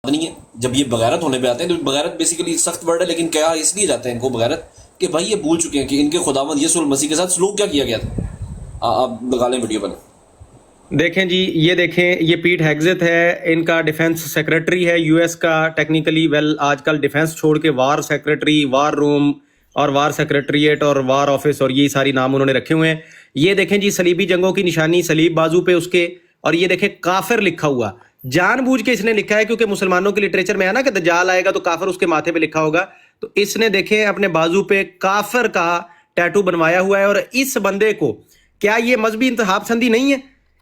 نہیں ہے. جب یہ بغیرت ہونے پہ آتے ہیں تو بغیرت بیسیکلی سخت ورڈ ہے، لیکن کیا اس لیے جاتے ہیں ان کو بغیرت کہ بھائی یہ بھول چکے ہیں کہ ان کے خداوند یسوع المسیح کے ساتھ سلوک کیا کیا گیا تھا. آپ لگا لیں ویڈیو پر. دیکھیں جی، یہ دیکھیں، یہ پیٹ ہیگزت ہے، ان کا ڈیفنس سیکرٹری ہے یو ایس کا ٹیکنیکلی. آج کل ڈیفنس چھوڑ کے وار سیکرٹری، وار روم اور وار سیکرٹریٹ اور وار آفس اور یہ ساری نام انہوں نے رکھے ہوئے ہیں. یہ دیکھیں جی، صلیبی جنگوں کی نشانی، صلیب بازو پہ اس کے، اور یہ دیکھیں کافر لکھا ہوا. جان بوجھ کے اس نے لکھا ہے کیونکہ مسلمانوں کے لٹریچر میں ہے نا کہ دجال آئے گا تو کافر اس کے ماتھے پہ لکھا ہوگا، تو اس نے دیکھیں اپنے بازو پہ کافر کا ٹیٹو بنوایا ہوا ہے. اور اس بندے کو کیا یہ مذہبی انتہا پسندی نہیں ہے؟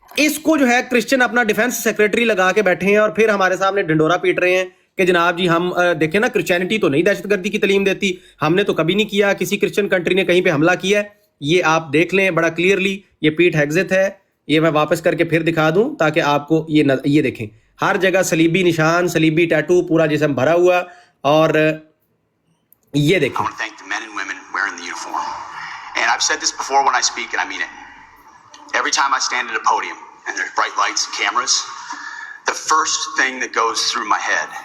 اس کو جو ہے کرسچن اپنا ڈیفنس سیکرٹری لگا کے بیٹھے ہیں اور پھر ہمارے سامنے ڈنڈورا پیٹ رہے ہیں کہ جناب جی ہم دیکھیں نا، کرسچینٹی تو نہیں دہشت گردی کی تعلیم دیتی، ہم نے تو کبھی نہیں کیا، کسی کرسچن کنٹری نے کہیں پہ حملہ کیا ہے. یہ آپ دیکھ لیں بڑا کلیئرلی، یہ پیٹ ہیگزت ہے. یہ میں واپس کر کے پھر دکھا دوں تاکہ آپ کو یہ دیکھیں ہر جگہ صلیبی نشان، صلیبی ٹیٹو، پورا جسم بھرا ہوا. اور یہ دیکھیں، every time I stand at a podium and there's bright lights and cameras, the first thing that goes through my head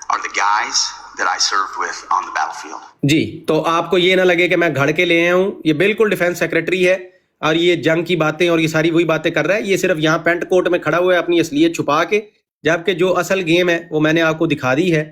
are the guys that I served with on the battlefield. جی تو آپ کو یہ نہ لگے کہ میں گھڑ کے لے آیا ہوں، یہ بالکل ڈیفنس سیکرٹری ہے اور یہ جنگ کی باتیں اور یہ ساری وہی باتیں کر رہا ہے. یہ صرف یہاں پینٹ کوٹ میں کھڑا ہوا ہے اپنی اصلیت چھپا کے، جبکہ جو اصل گیم ہے وہ میں نے آپ کو دکھا دی ہے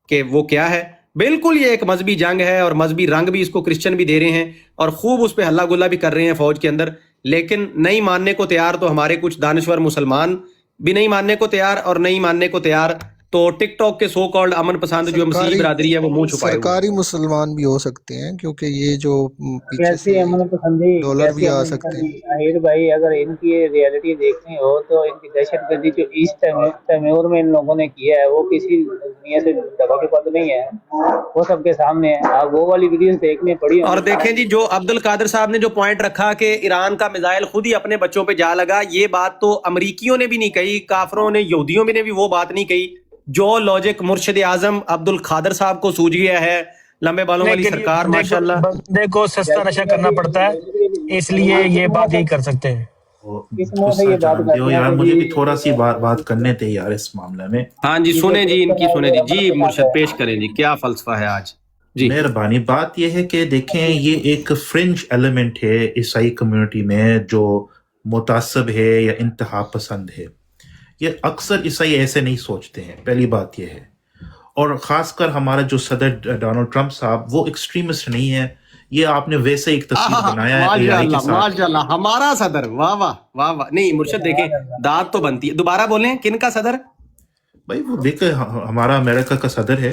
کہ وہ کیا ہے. بالکل یہ ایک مذہبی جنگ ہے اور مذہبی رنگ بھی اس کو کرسچن بھی دے رہے ہیں اور خوب اس پہ ہلہ گلا بھی کر رہے ہیں فوج کے اندر. لیکن نہیں ماننے کو تیار تو ہمارے کچھ دانشور مسلمان بھی نہیں ماننے کو تیار، اور نہیں ماننے کو تیار تو ٹک ٹاک کے سو کالڈ امن پسند جو مسیحی برادری ہے وہ منہ چھپائے ہوئے. سرکاری مسلمان بھی ہو سکتے ہیں کیونکہ یہ جو پیچھے کیسی سے امن پسندی، ڈالر بھی کیسی آ امن سکتے پسندی ہیں. آہیر بھائی. اگر ان کی ریئلٹی دیکھنی ہو تو ان کی دہشت گردی جو ایسٹ تیمور میں ان لوگوں نے کیا ہے وہ کسی دنیا سے دبا کے پتہ نہیں ہے، وہ سب کے سامنے ہے. آپ وہ والی ویڈیوز دیکھنے پڑی ہوں. اور دیکھیں جی، جو عبد القادر صاحب نے جو پوائنٹ رکھا کہ ایران کا میزائل خود ہی اپنے بچوں پہ جا لگا، یہ بات تو امریکیوں نے بھی نہیں کہی، کافروں نے، یہودیوں نے بھی وہ بات نہیں کہی. جو لاجک مرشد اعظم عبد القادر صاحب کو سوج گیا ہے، لمبے بالوں والی سرکار ماشاءاللہ. بندے کو سستا نشہ کرنا پڑتا ہے، اس لیے یہ بات یہی کر سکتے ہیں. جانتے ہو یار، مجھے بھی تھوڑا سی بات کرنے تھے یار اس معاملے میں. ہاں جی سنیں جی، ان کی سنیں جی. جی مرشد پیش کریں جی، کیا فلسفہ ہے آج جی. مہربانی. بات یہ ہے کہ دیکھیں، یہ ایک فرنج ایلیمنٹ ہے عیسائی کمیونٹی میں جو متعصب ہے یا انتہا پسند ہے. یہ اکثر عیسائی ایسے نہیں سوچتے ہیں، پہلی بات یہ ہے. اور خاص کر ہمارا جو صدر ڈونلڈ ٹرمپ صاحب، وہ ایکسٹریمسٹ نہیں ہے. یہ آپ نے ویسے ایک تصویر بنایا ہے AI کے ساتھ. ماشاءاللہ ہمارا صدر، واہ واہ واہ واہ. نہیں مرشد دیکھیں، داد تو بنتی ہے. دوبارہ بولیں، کن کا صدر؟ بھائی وہ دیکھیں، ہمارا امریکہ کا صدر ہے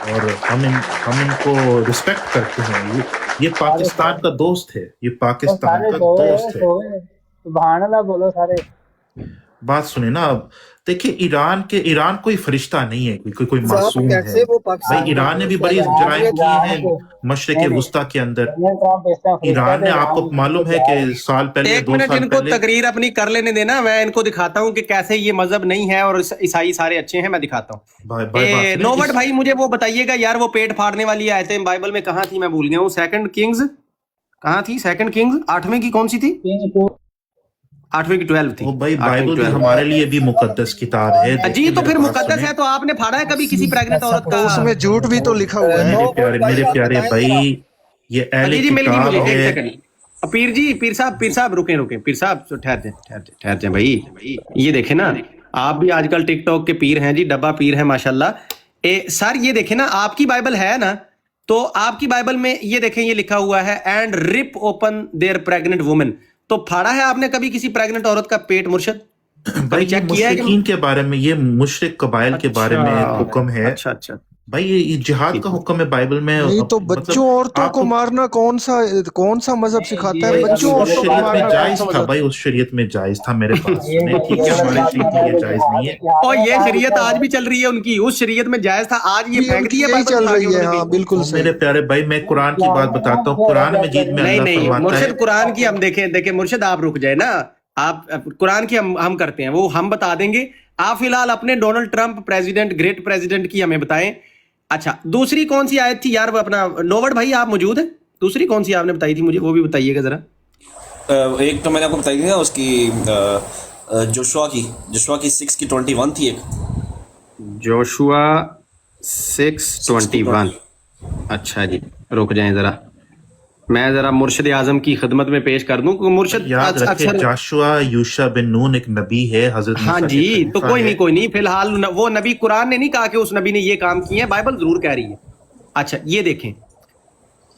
اور ہم ان کو رسپیکٹ کرتے ہیں. یہ پاکستان کا دوست ہے، یہ پاکستان کا دوست ہے. سبحان اللہ بولو سارے. بات سنیں نا. اب دیکھیں، ایران کوئی فرشتہ نہیں ہے، کوئی معصوم ہے. بھائی ایران نے بھی بڑی جرائم کیے ہیں مشرق وسطیٰ کے اندر. ایران نے، آپ کو معلوم ہے کہ سال پہلے، ایک 2 منٹ سال ان کو پہلے، تقریر اپنی کر لینے دینا، میں ان کو دکھاتا ہوں کہ کیسے یہ مذہب نہیں ہے اور عیسائی سارے اچھے ہیں. میں دکھاتا ہوں. نوبٹ بھائی مجھے وہ بتائیے گا یار، وہ پیٹ پھاڑنے والی آیتیں بائبل میں کہاں تھی؟ میں بھول گیا ہوں. 2 کنگز کہاں تھی؟ 2 کنگز 8ویں کی کون سی تھی؟ 8ویں کی 12 تھی. بھائی بائبل بھی ہمارے لیے بھی مقدس کتاب ہے. جی تو پھر مقدس ہے تو آپ نے پھاڑا ہے کبھی کسی پریگننٹ عورت کا؟ تو اس میں جھوٹ بھی تو لکھا ہوا ہے. میرے پیارے بھائی، یہ اہل جی مل گئی کتاب مجھے. ایک ہے. سیکنڈ پیر صاحب رکیں. پیر صاحب ٹھہر جائیں بھائی. یہ دیکھیں نا، آپ بھی آج کل ٹک ٹاک کے پیر ہیں جی، ڈبا پیر ہیں ماشاءاللہ. سر یہ دیکھیں نا، آپ کی بائبل ہے نا، تو آپ کی بائبل میں یہ دیکھیں، یہ لکھا ہوا ہے and Ripa open their pregnant women. تو پھاڑا ہے آپ نے کبھی کسی پریگننٹ عورت کا پیٹ مرشد؟ بھائی یہ مشرکین کے بارے میں، یہ مشرک قبائل کے بارے میں حکم ہے. اچھا بھائی یہ جہاد کا حکم ہے بائبل میں. نہیں تو بچوں عورتوں کو مارنا کون سا مذہب سکھاتا ہے؟ بچوں اس شریعت میں جائز تھا بھائی، اس شریعت میں جائز تھا میرے پاس. ٹھیک ہے، ہماری شریعت میں یہ جائز نہیں ہے. اور یہ شریعت آج بھی چل رہی ہے ان کی. اس شریعت میں جائز تھا، آج یہ پھینک دی ہے چل رہی ہے. ہاں بالکل میرے پیارے بھائی، میں قرآن کی بات بتاتا ہوں. قرآن مجید میں اللہ نہیں فرماتا ہے. مرشد قرآن کی ہم دیکھیں مرشد آپ رک جائے نا. آپ قرآن کی ہم کرتے ہیں، وہ ہم بتا دیں گے. آپ فی الحال اپنے Donald Trump president, great president کی ہمیں بتائیں. اچھا دوسری کون سی آیت تھی یار؟ وہ اپنا نووڈ بھائی آپ موجود ہیں؟ دوسری کون سی آپ نے بتائی تھی مجھے، وہ بھی بتائیے گا ذرا. ایک تو میں نے آپ کو بتائی تھی نا، اس کی جوشوا کی 6 کی 21 تھی ایک. जोशुआ 6:21। अच्छा जी, रुक जाएं जरा, मैं जरा मुर्शिद आजम की खिदमत में पेश कर दूं, क्योंकि मुर्शिद याद रखें जाशुआ यूशा बिन नून एक नबी है, हजरत हाँ मूसा जी, के तो खलीफा कोई है। नहीं कोई नहीं, फिलहाल वो नबी, कुरान ने नहीं कहा कि उस नबी ने ये काम किए हैं, बाइबल जरूर कह रही है। अच्छा ये देखें,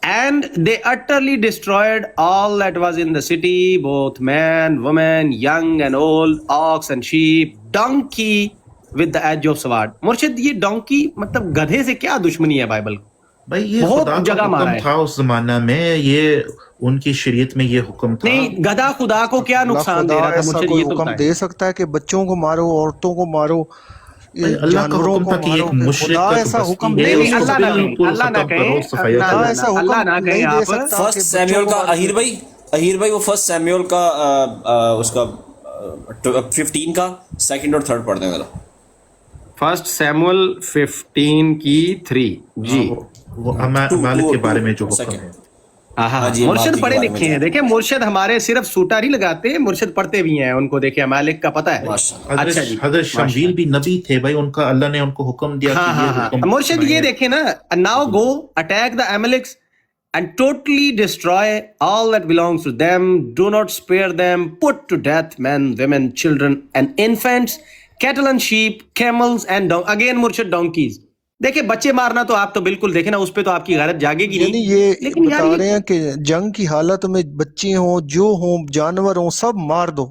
and they utterly destroyed all that was in the city, both man women young and old, ox and sheep, donkey with the edge of sword. मुर्शिद ये डोंकी मतलब गधे से क्या दुश्मनी है बाइबल को? भाई ये बहुत खुदा का जगह मारा हुक्म है। था उस जमाना में, ये उनकी शरीयत में ये हुक्म था। नहीं, गधा खुदा को क्या अल्लाह नुकसान दे खुदा रहा था ऐसा मुर्शिद, कोई ये तो हुक्म बताएं। दे सकता है कि बच्चों को मारो, औरतों को मारो, भाई अल्लाह का जानवरों हुक्म को था कि मारो? एक कि मुशरिक खुदा का ऐसा बस्ती हुक्म है, दे नहीं, नहीं अल्लाह ना सकता। कहे, अल्लाह ना खत्म कहे, करो, सफाया ना, करो। खुदा ना, ऐसा ना, हुक्म अल्लाह ना कहे नहीं दे आप। सकता कि फर्स्ट बच्चों सैमुअल को का, मारो। अहीर भाई वो फर्स्ट सैमुअल का उसका 15 का सेकंड और थर्ड पढ़ दें जरा। फर्स्ट सैमुअल 15 की 3 जी। वो अमाल के बारे में जो हुक्म second। है। हाँ जी, मुर्शिद अमाल के पढ़े बारे में लिखे हैं, जानते देखे मुर्शिद हमारे सिर्फ सूटा नहीं लगाते, मुर्शिद पढ़ते भी हैं, उनको देखे मालिक का पता है। माशाल्लाह। अच्छा जी, हजरत शमवील भी नबी थे भाई, उनका अल्लाह ने उनको हुक्म दिया हाँ कि हाँ ये हाँ, हुक्म मुर्शिद ये देखे ना, नाउ गो अटैक द एमलेक्स and totally destroy all that belongs to them, do not spare them, put to death men, women, children and infants, cattle and sheep, camels and again मुर्शिद donkeys। देखिए बच्चे मारना तो आप तो बिल्कुल देखे ना, उस पे तो आपकी गैरत जागेगी यानी नहीं, ये लेकिन यार बता रहे हैं कि जंग की हालत में बच्चे हों, जो हों, जानवर हों, सब मार दो।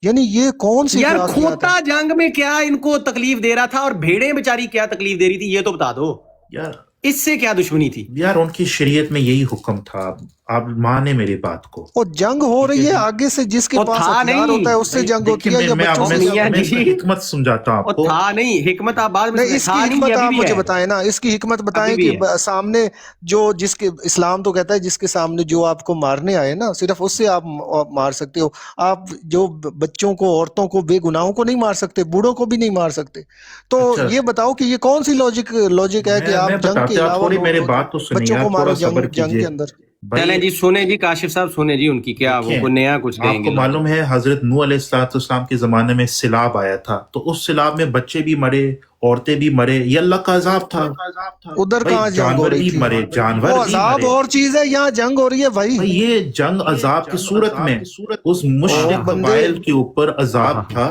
यानी ये कौन सी यार इखलाकियात है? खोता जंग में क्या इनको तकलीफ दे रहा था, और भेड़ें बेचारी क्या तकलीफ दे रही थी, ये तो बता दो, यार इससे क्या दुश्मनी थी? यार उनकी शरीयत में यही हुक्म था, आप माने मेरी बात को। और जंग हो रही है आगे से, जिसके वो पास था हथियार नहीं। होता है उससे जंग होती है, या मैं बच्चों से मैं- जंग मियां होती है? मैं जी। हिकमत समझाता हूं और आपको। था नहीं, हिकमत आप बाद में नहीं, सुने, इसकी था नहीं, हिकमत ये अभी आप भी मुझे है। बताएं ना, इसकी हिकमत बताएं अभी कि भी है। सामने जो, जिसके इस्लाम तो कहता है जिसके सामने जो आपको मारने आए ना, सिर्फ उससे आप मार सकते हो। आप जो बच्चों को, औरतों को, बेगुनाहों को नहीं मार सकते, बूढ़ों को भी नहीं मार सकते। तो अच्छा। ये बताओ कि ये कौन सी लॉजिक है कि आप मैं जंग के बताते, आप अलावा थोड़ी मेरी बात तो सुनिए बच्चों को यार, मारो थोड़ा सब्र जंग के कीजिए अंदर। भाई। चलें जी, सुने जी काशिफ साहब, सुने जी उनकी, क्या वो देखें, कोई नया कुछ देंगे आपको मालूम है हजरत नूह अलैहिस्सलाम के जमाने में सिलाब आया था, तो उस सिलाब में बच्चे भी मरे, औरतें भी मरे, ये अल्लाह का अजाब था। उधर भाई, कहाँ जंग हो जानवर रही भी थी? मरे, वो जानवर भी अजाब मरे। और चीज है, यहाँ जंग हो रही है भाई। भाई ये जंग अजाब की सूरत में उस मुश्रिक बंदे- कबाइल के ऊपर अजाब था,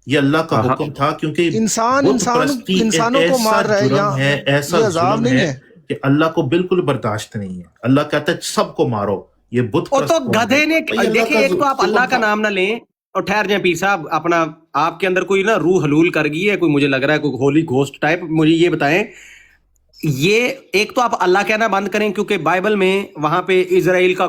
ये अल्लाह का हाँ। हुक्म था, क्योंकि इंसान बुत इंसान परस्ती एक इंसानों को ऐसा मार रहा है, जुर्म यहाँ है, ऐसा ये अजाब जुल्म नहीं है है। कि अल्लाह को बिल्कुल बर्दाश्त नहीं है। अल्लाह कहता है सबको मारो, ये बुत और परस्त तो कौन गधे है? ने भाई, अल्लाह देखिए, का एक तो आप हुक्म अल्लाह का था। नाम ना लें, और ठहर जाए पीर साहब, अपना आपके अंदर कोई ना रूह हलूल कर गई है, कोई मुझे लग रहा है कोई होली घोस्ट टाइप। मुझे ये बताएं, ये एक तो आप अल्लाह कहना बंद करें, क्योंकि बाइबल में वहां पे इजराइल का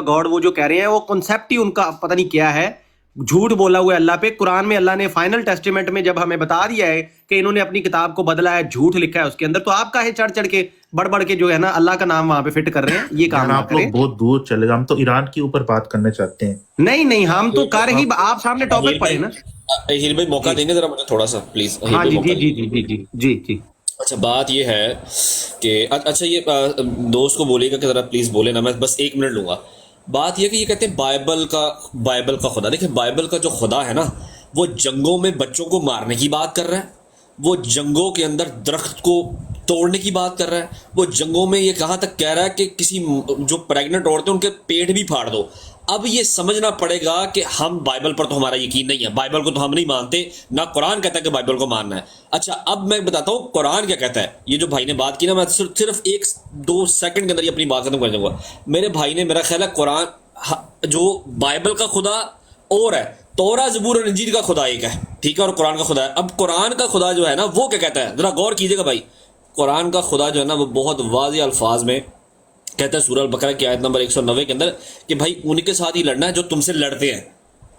गॉड वो जो कह रहे हैं, वो कॉन्सेप्ट ही उनका पता नहीं क्या है, झूठ बोला हुआ है अल्लाह पे। कुरान में अल्लाह ने फाइनल टेस्टिमेंट में जब हमें बता दिया है कि इन्होंने अपनी किताब को बदला है, झूठ लिखा है उसके अंदर, तो आप काहे चढ़ चढ़ के बढ़ बढ़ के जो है ना अल्लाह का नाम वहां पे फिट कर रहे हैं? ये काम यार ना आप लोग करें। बहुत दूर चले गए, हम तो ईरान के ऊपर बात करना चाहते हैं। नहीं नहीं, हम तो कर ही, आप सामने टॉपिक पढ़े ना। अहीर भाई मौका देंगे जरा मुझे थोड़ा सा प्लीज। हाँ जी जी जी जी जी जी जी जी। अच्छा बात ये है कि अच्छा ये दोस्त को बोलिएगा कि ज़रा प्लीज़ बोले ना, मैं बस 1 मिनट लूँगा। बात ये कि ये कहते हैं बाइबल का खुदा। देखिए बाइबल का जो खुदा है ना, वो जंगों में बच्चों को मारने की बात कर रहा है, वो जंगों के अंदर दरख्त को तोड़ने की बात कर रहा है, वो जंगों में ये कहाँ तक कह रहा है कि किसी जो प्रेग्नेंट औरतें उनके पेट भी फाड़ दो। अब ये समझना पड़ेगा कि हम बाइबल पर तो हमारा यकीन नहीं है, बाइबल को तो हम नहीं मानते, ना कुरान कहता है कि बाइबल को मानना है। अच्छा अब मैं बताता हूँ कुरान क्या कहता है। ये जो भाई ने बात की ना, मैं सिर्फ 1-2 सेकंड के अंदर ये अपनी बात खत्म कर दूंगा। मेरे भाई ने, मेरा ख्याल है कुरान जो बाइबल का खुदा और है, तौरा ज़बूर और इंजील का खुदा एक है, ठीक है, और कुरान का खुदा है। अब कुरान का खुदा जो है ना, वो क्या कहता है, जरा गौर कीजिएगा भाई। कुरान का खुदा जो है ना, वो बहुत वाज़ेह अल्फाज में कहता है सूरह अल-बकरा की आयत नंबर 190 के अंदर कि भाई उनके साथ ही लड़ना है जो तुमसे लड़ते हैं,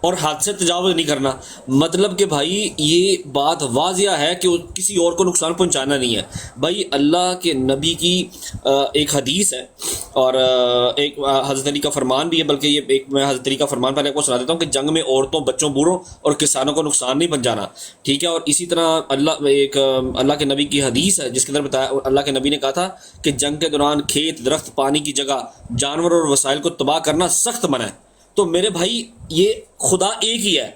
और हाथ से तजावुज़ नहीं करना। मतलब कि भाई ये बात वाज़िया है कि किसी और को नुकसान पहुंचाना नहीं है। भाई अल्लाह के नबी की एक हदीस है, और एक हज़रत अली का फरमान भी है, बल्कि ये एक मैं हज़रत अली का फरमान पहले आपको सुना देता हूँ कि जंग में औरतों, बच्चों, बूढ़ों और किसानों को नुकसान नहीं पहुंचाना, ठीक है। और इसी तरह अल्लाह के नबी की हदीस है जिसके अंदर बताया, अल्लाह के नबी ने कहा था कि जंग के दौरान खेत, दरख्त, पानी की जगह जानवर और वसाइल को तबाह करना सख्त मना है। तो मेरे भाई ये खुदा एक ही है,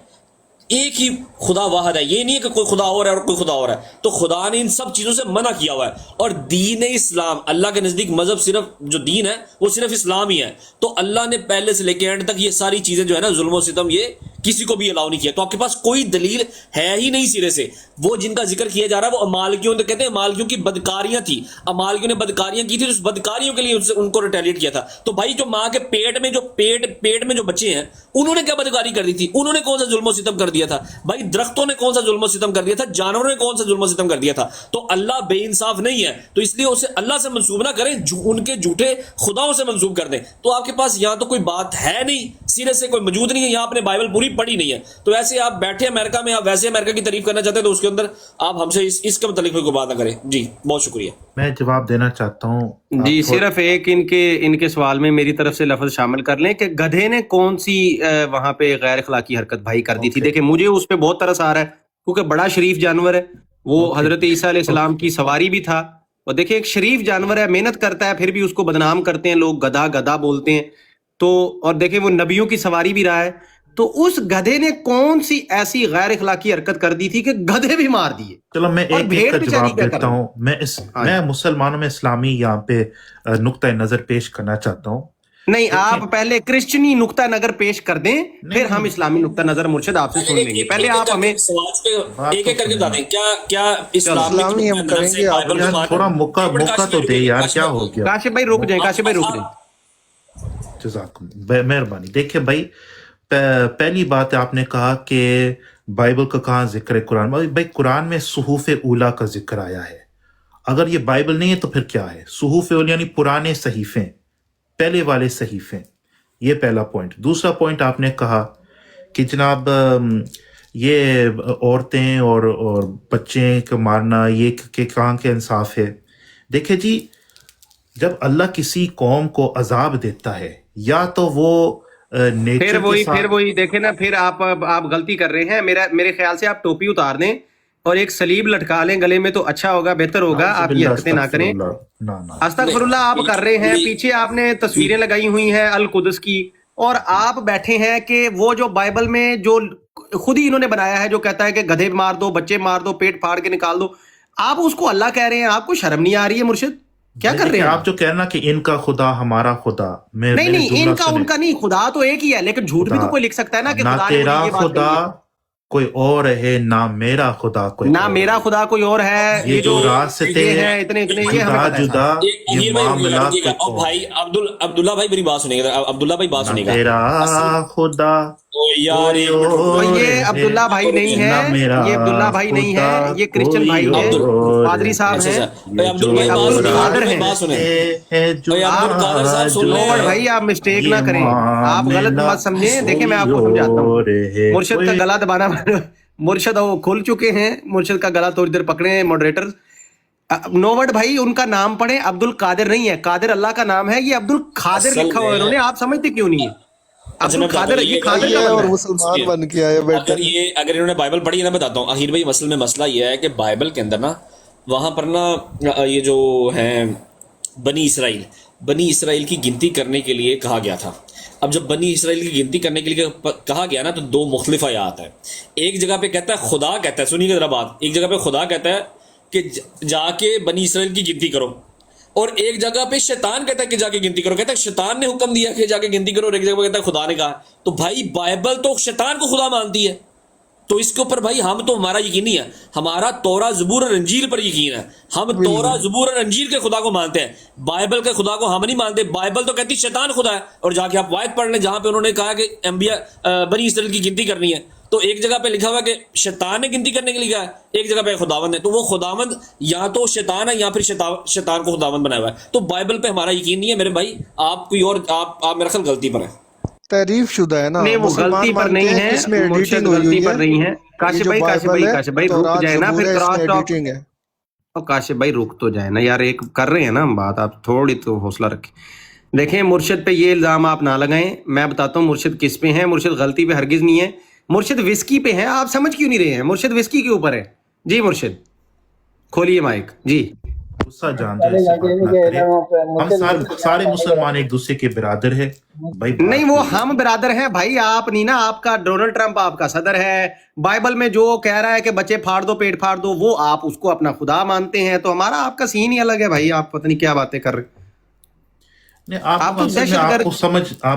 ایک ہی خدا واحد ہے. یہ نہیں ہے کہ کوئی خدا اور ہے اور کوئی خدا اور ہے. تو خدا نے ان سب چیزوں سے منع کیا ہوا ہے. اور دین اسلام, اللہ کے نزدیک مذہب صرف جو دین ہے وہ صرف اسلام ہی ہے. تو اللہ نے پہلے سے لے کے اینڈ تک یہ ساری چیزیں جو ہے نا, ظلم و ستم, یہ کسی کو بھی الاؤ نہیں کیا. تو آپ کے پاس کوئی دلیل ہے ہی نہیں سرے سے. وہ جن کا ذکر کیا جا رہا ہے وہ امالکیوں, کہتے ہیں امالکیوں کی بدکاریاں تھی, امالکیوں نے بدکاریاں کی تھی, اس بدکاریوں کے لیے ان کو ریٹیلیٹ کیا تھا. تو بھائی جو ماں کے پیٹ میں جو بچے ہیں انہوں نے کیا بدکاری کر دی تھی؟ انہوں نے کون سا ظلم و ستم کر دیا تھا؟ بھائی درختوں نے کون سا ظلم و ستم کر دیا تھا؟ جانوروں نے کون سا ظلم و ستم کر دیا تھا؟ تو اللہ بے انصاف نہیں ہے, تو اس لیے اسے اللہ سے منسوب نہ کریں, ان کے جھوٹے خداؤں سے منسوب کر دیں. تو آپ کے پاس یہاں تو کوئی بات ہے نہیں, سیرے سے کوئی موجود نہیں ہے, یہاں آپ نے بائبل پوری پڑھی نہیں ہے. تو ایسے آپ بیٹھے امریکہ میں, آپ ویسے امریکہ کی تعریف کرنا چاہتے ہیں تو اس کے اندر آپ ہم سے اس کے متعلق کوئی بات نہ کریں. جی بہت شکریہ. میں جواب دینا چاہتا ہوں. جی صرف ایک ان کے سوال میں میری طرف سے لفظ شامل کر لیں کہ گدھے نے کون سی وہاں پہ غیر اخلاقی حرکت بھائی کر دی تھی. دیکھیں مجھے اس پہ بہت ترس آ رہا ہے کیونکہ بڑا شریف جانور ہے وہ, حضرت عیسیٰ علیہ السلام کی سواری بھی تھا, اور دیکھیں ایک شریف جانور ہے, محنت کرتا ہے, پھر بھی اس کو بدنام کرتے ہیں لوگ, گدھا گدھا بولتے ہیں. تو اور دیکھیں وہ نبیوں کی سواری بھی رہا ہے. تو اس گدھے نے کون سی ایسی غیر اخلاقی حرکت کر دی تھی کہ گدھے بھی مار دیے؟ چلو میں ایک کا جواب دیتا ہوں. میں مسلمانوں میں اسلامی یہاں پہ نقطہ نظر پیش کرنا چاہتا ہوں. نہیں, آپ پہلے کرسچنی نقطہ نظر پیش کر دیں, پھر ہم اسلامی نقطہ نظر مرشد آپ سے سن لیں گے. پہلے آپ ہمیں ایک ایک کر کے بتا دیں کیا اسلامی ہم کریں گے. تھوڑا موقع تو دے یار, کیا ہو گیا. کاشف بھائی رک جائیں, کاشف بھائی رک جائیں. جزاکم مہربانی. دیکھیں بھائی, پہلی بات آپ نے کہا کہ بائبل کا کہاں ذکر ہے قرآن میں. بھائی قرآن میں صحف اولیٰ کا ذکر آیا ہے. اگر یہ بائبل نہیں ہے تو پھر کیا ہے؟ صحف اولیٰ یعنی پرانے صحیفے, پہلے والے صحیفے. یہ پہلا پوائنٹ. دوسرا پوائنٹ آپ نے کہا کہ جناب یہ عورتیں اور بچے کو مارنا یہ کہ کہاں کے انصاف ہے. دیکھیں جی, جب اللہ کسی قوم کو عذاب دیتا ہے یا تو وہ پھر وہی دیکھیں نا, پھر آپ غلطی کر رہے ہیں. میرے خیال سے آپ ٹوپی اتار دیں اور ایک سلیب لٹکا لیں گلے میں تو اچھا ہوگا, بہتر ہوگا. آپ یہ حرکتیں نہ کریں. استغفر اللہ آپ کر رہے ہیں. پیچھے آپ نے تصویریں لگائی ہوئی ہیں القدس کی, اور آپ بیٹھے ہیں کہ وہ جو بائبل میں جو خود ہی انہوں نے بنایا ہے جو کہتا ہے کہ گدھے مار دو, بچے مار دو, پیٹ پھاڑ کے نکال دو, آپ اس کو اللہ کہہ رہے ہیں. آپ کو شرم نہیں آ رہی ہے مرشد؟ کیا کر رہے ہیں آپ جو کہنا کہ ان کا خدا ہمارا خدا؟ نہیں, ان کا نہیں, خدا تو ایک ہی ہے, لیکن جھوٹ بھی تو کوئی لکھ سکتا ہے نا کہ نہ تیرا خدا کوئی اور ہے نہ میرا خدا کوئی, نہ میرا خدا کوئی اور ہے. یہ جو راستے ہیں اتنے جدا یہ معاملات. بھائی عبداللہ بھائی میری بات سنیں گا, عبداللہ بھائی بات سنیں گا. تیرا خدا یہ عبداللہ بھائی نہیں ہے, یہ عبداللہ بھائی نہیں ہے, یہ کرسچن بھائی ہیں, پادری صاحب ہیں, عبد القادر ہیں. بھائی آپ مسٹیک نہ کریں, آپ غلط مت سمجھیں. دیکھیں میں آپ کو سمجھاتا ہوں. مرشد کا گلا دبانا, مرشد وہ کھل چکے ہیں, مرشد کا گلا تھوڑی دیر پکڑے ہیں ماڈریٹر. نووڈ بھائی ان کا نام پڑھیں, عبد القادر نہیں ہے. قادر اللہ کا نام ہے, یہ عبد القادر لکھا ہوا ہے انہوں نے. آپ سمجھتے کیوں نہیں ہے؟ اگر انہوں نے بائبل پڑھی ہے نا, بتاتا ہوں اخیر بھائی. مسئلہ یہ ہے کہ بائبل کے اندر نا وہاں پر نا یہ جو ہیں بنی اسرائیل کی گنتی کرنے کے لیے کہا گیا تھا. اب جب بنی اسرائیل کی گنتی کرنے کے لیے کہا گیا نا تو دو مختلف آیات ہیں. ایک جگہ پہ کہتا ہے خدا کہتا ہے, سنیے ذرا بات, ایک جگہ پہ خدا کہتا ہے کہ جا کے بنی اسرائیل کی گنتی کرو, اور ایک جگہ پہ شیطان کہتا ہے کہ جا کے گنتی کرو. کہتا ہے شیطان نے حکم دیا کہ جا کے گنتی کرو, اور ایک جگہ پہ کہتا ہے خدا نے کہا. تو بھائی بائبل تو شیطان کو خدا مانتی ہے, تو اس کے اوپر بھائی ہم تو ہمارا یقین نہیں ہے, ہمارا تورا زبور اور انجیل پر یقین ہے. ہم تورا زبور اور انجیل کے خدا کو مانتے ہیں, بائبل کے خدا کو ہم نہیں مانتے. بائبل تو کہتی شیطان خدا ہے, اور جا کے آپ آیت پڑھ لیں جہاں پہ انہوں نے کہا کہ انبیاء بنی اسرائیل کی گنتی کرنی ہے, تو ایک جگہ پہ لکھا ہوا کہ شیطان نے گنتی کرنے کے لیے کہا ہے, ایک جگہ پہ خداوند ہے. تو وہ خداوند یا تو شیطان ہے یا پھر شیطان کو خداوند بنایا ہوا ہے. تو بائبل پہ ہمارا یقین نہیں ہے میرے بھائی, آپ کوئی اور آپ میرا خیال غلطی پر ہے. تعریف شدہ ہے نا, نہیں وہ غلطی پر نہیں ہے, اس میں مرشد غلطی پر نہیں ہے. کاشف بھائی رک جائے نا, پھر کراس ٹاک ہے. اور کاشف بھائی رک تو جائے نا یار, ایک کر رہے ہیں نا ہم بات, آپ تھوڑی تو حوصلہ رکھیں. دیکھیں مرشد پہ یہ الزام آپ نہ لگائیں, میں بتاتا ہوں مرشد کس پہ ہیں. مرشد غلطی پہ ہرگز نہیں ہے, مرشد وسکی پہ ہیں. آپ سمجھ کیوں نہیں رہے ہیں؟ مرشد وسکی کے اوپر ہے. جی مرشد کھولیے مائک. جی गुस्सा जान जाए, ऐसी बात ना करें। हम सारे मुसलमान एक दूसरे के बिरादर है भाई। नहीं, वो हम बिरादर हैं भाई, आप नहीं ना। आपका डोनाल्ड ट्रंप आपका सदर है, बाइबल में जो कह रहा है कि बच्चे फाड़ दो पेट फाड़ दो, वो आप उसको अपना खुदा मानते हैं। तो हमारा आपका सीन ही अलग है भाई, आप पता नहीं क्या बातें कर रहे। आप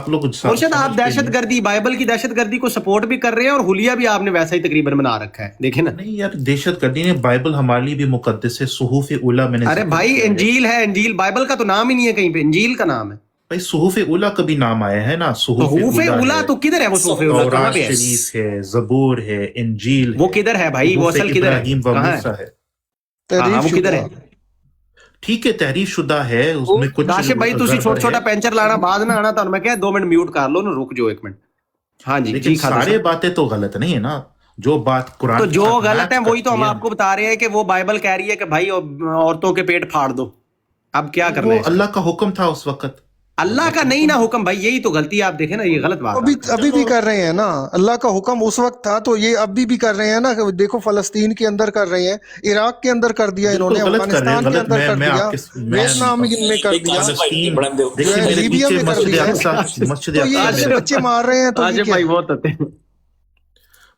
लोग मुर्शद, आप दहशतगर्दी, बाइबल की दहशतगर्दी को सपोर्ट भी कर रहे हैं और हुलिया भी आपने वैसा ही तकरीबन बना रखा है, देखे ना। नहीं यार, दहशतगर्दी ने, बाइबल हमारे लिए भी मुकद्दस है, सुहूफ उला मैंने। अरे भाई, इंजील है, इंजील, बाइबल का तो नाम ही नहीं है कहीं पे, इंजील का नाम है भाई। सुहूफ उला का भी नाम आया है ना, सुहूफ उला तो किधर है? वो सुहूफ उला कहाँ पे है? शरीफ है, जबूर है, इंजील, वो किधर है भाई? वो असल किधर है? कहाँ है? वो किधर है? ठीक है, तहरीफ शुदा है, उसमें कुछ काशिफ भाई तुसी छोटा पेंचर लाना बाद ना आना, तो मैं क्या 2 मिनट म्यूट कर लो ना, रुक जाओ 1 मिनट। हाँ जी, लेकिन सारे बातें तो गलत नहीं है ना, जो बात कुरान तो जो गलत है वही तो हम आपको बता रहे हैं कि वो बाइबल कह रही है कि भाई औरतों के पेट फाड़ दो। अब क्या करना है? अल्लाह का हुक्म था उस वक्त, अल्लाह का नहीं ना हुक्म भाई, यही तो गलती है। आप देखें ना, ये गलत बात अभी भी कर रहे हैं ना। अल्लाह का हुक्म उस वक्त था तो ये अभी भी कर रहे हैं ना। देखो फलस्तीन के अंदर कर रहे हैं, इराक के अंदर कर दिया इन्होंने, अफगानिस्तान के अंदर कर दिया, वियतनाम में कर दिया, लीबिया में कर दिया। तो ये ऐसे बच्चे मार रहे हैं। तो भाई बहुत होते हैं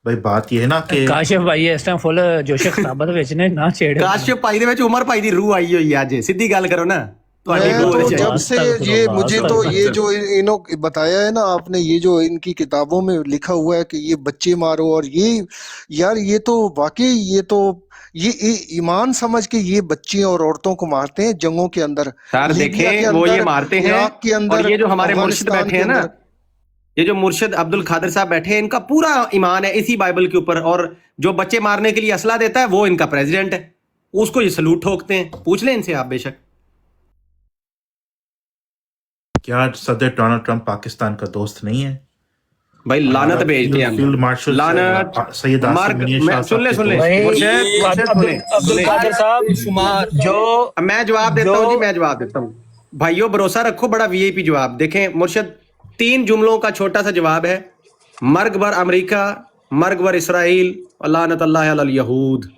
भाई। बात ये है ना कि काशिफ भाई इस टाइम फुल जोश खिताबत विच ने ना छेड़। काशिफ भाई दे विच उमर भाई दी रूह आई हुई है आज, सीधी गल करो ना। तो जब से ये मुझे तो ये जो इन्हों बताया है ना आपने, ये जो इनकी किताबों में लिखा हुआ है कि ये बच्चे मारो, और ये यार ये तो वाकई ये ईमान समझ के ये बच्चे और औरतों को मारते हैं जंगों के अंदर। सर देखें वो ये मारते हैं, इराक के अंदर, और ये जो हमारे मुर्शिद बैठे हैं ना, ये जो मुर्शिद अब्दुल खादर साहब बैठे हैं, इनका पूरा ईमान है इसी बाइबल के ऊपर। और जो बच्चे मारने के लिए असला देता है वो इनका प्रेसिडेंट है, उसको ये सलूट ठोकते हैं। पूछ लें इनसे आप बेशक। क्या सदर डोनाल्ड ट्रंप पाकिस्तान का दोस्त नहीं है भाई? लानत भेजते हैं, फील्ड मार्शल लानत सैयद आसिम मियां शाह। सुन ले अब्दुल कादिर साहब, जो मैं जवाब देता हूँ जी, मैं जवाब देता हूँ भाइयों, भरोसा रखो, बड़ा वीआईपी जवाब। देखें मुर्शद, 3 जुमलों का छोटा सा जवाब है। मर्ग बर अमेरिका, मर्ग बर इसराइल, लानत अल्लाह अलल यहूद।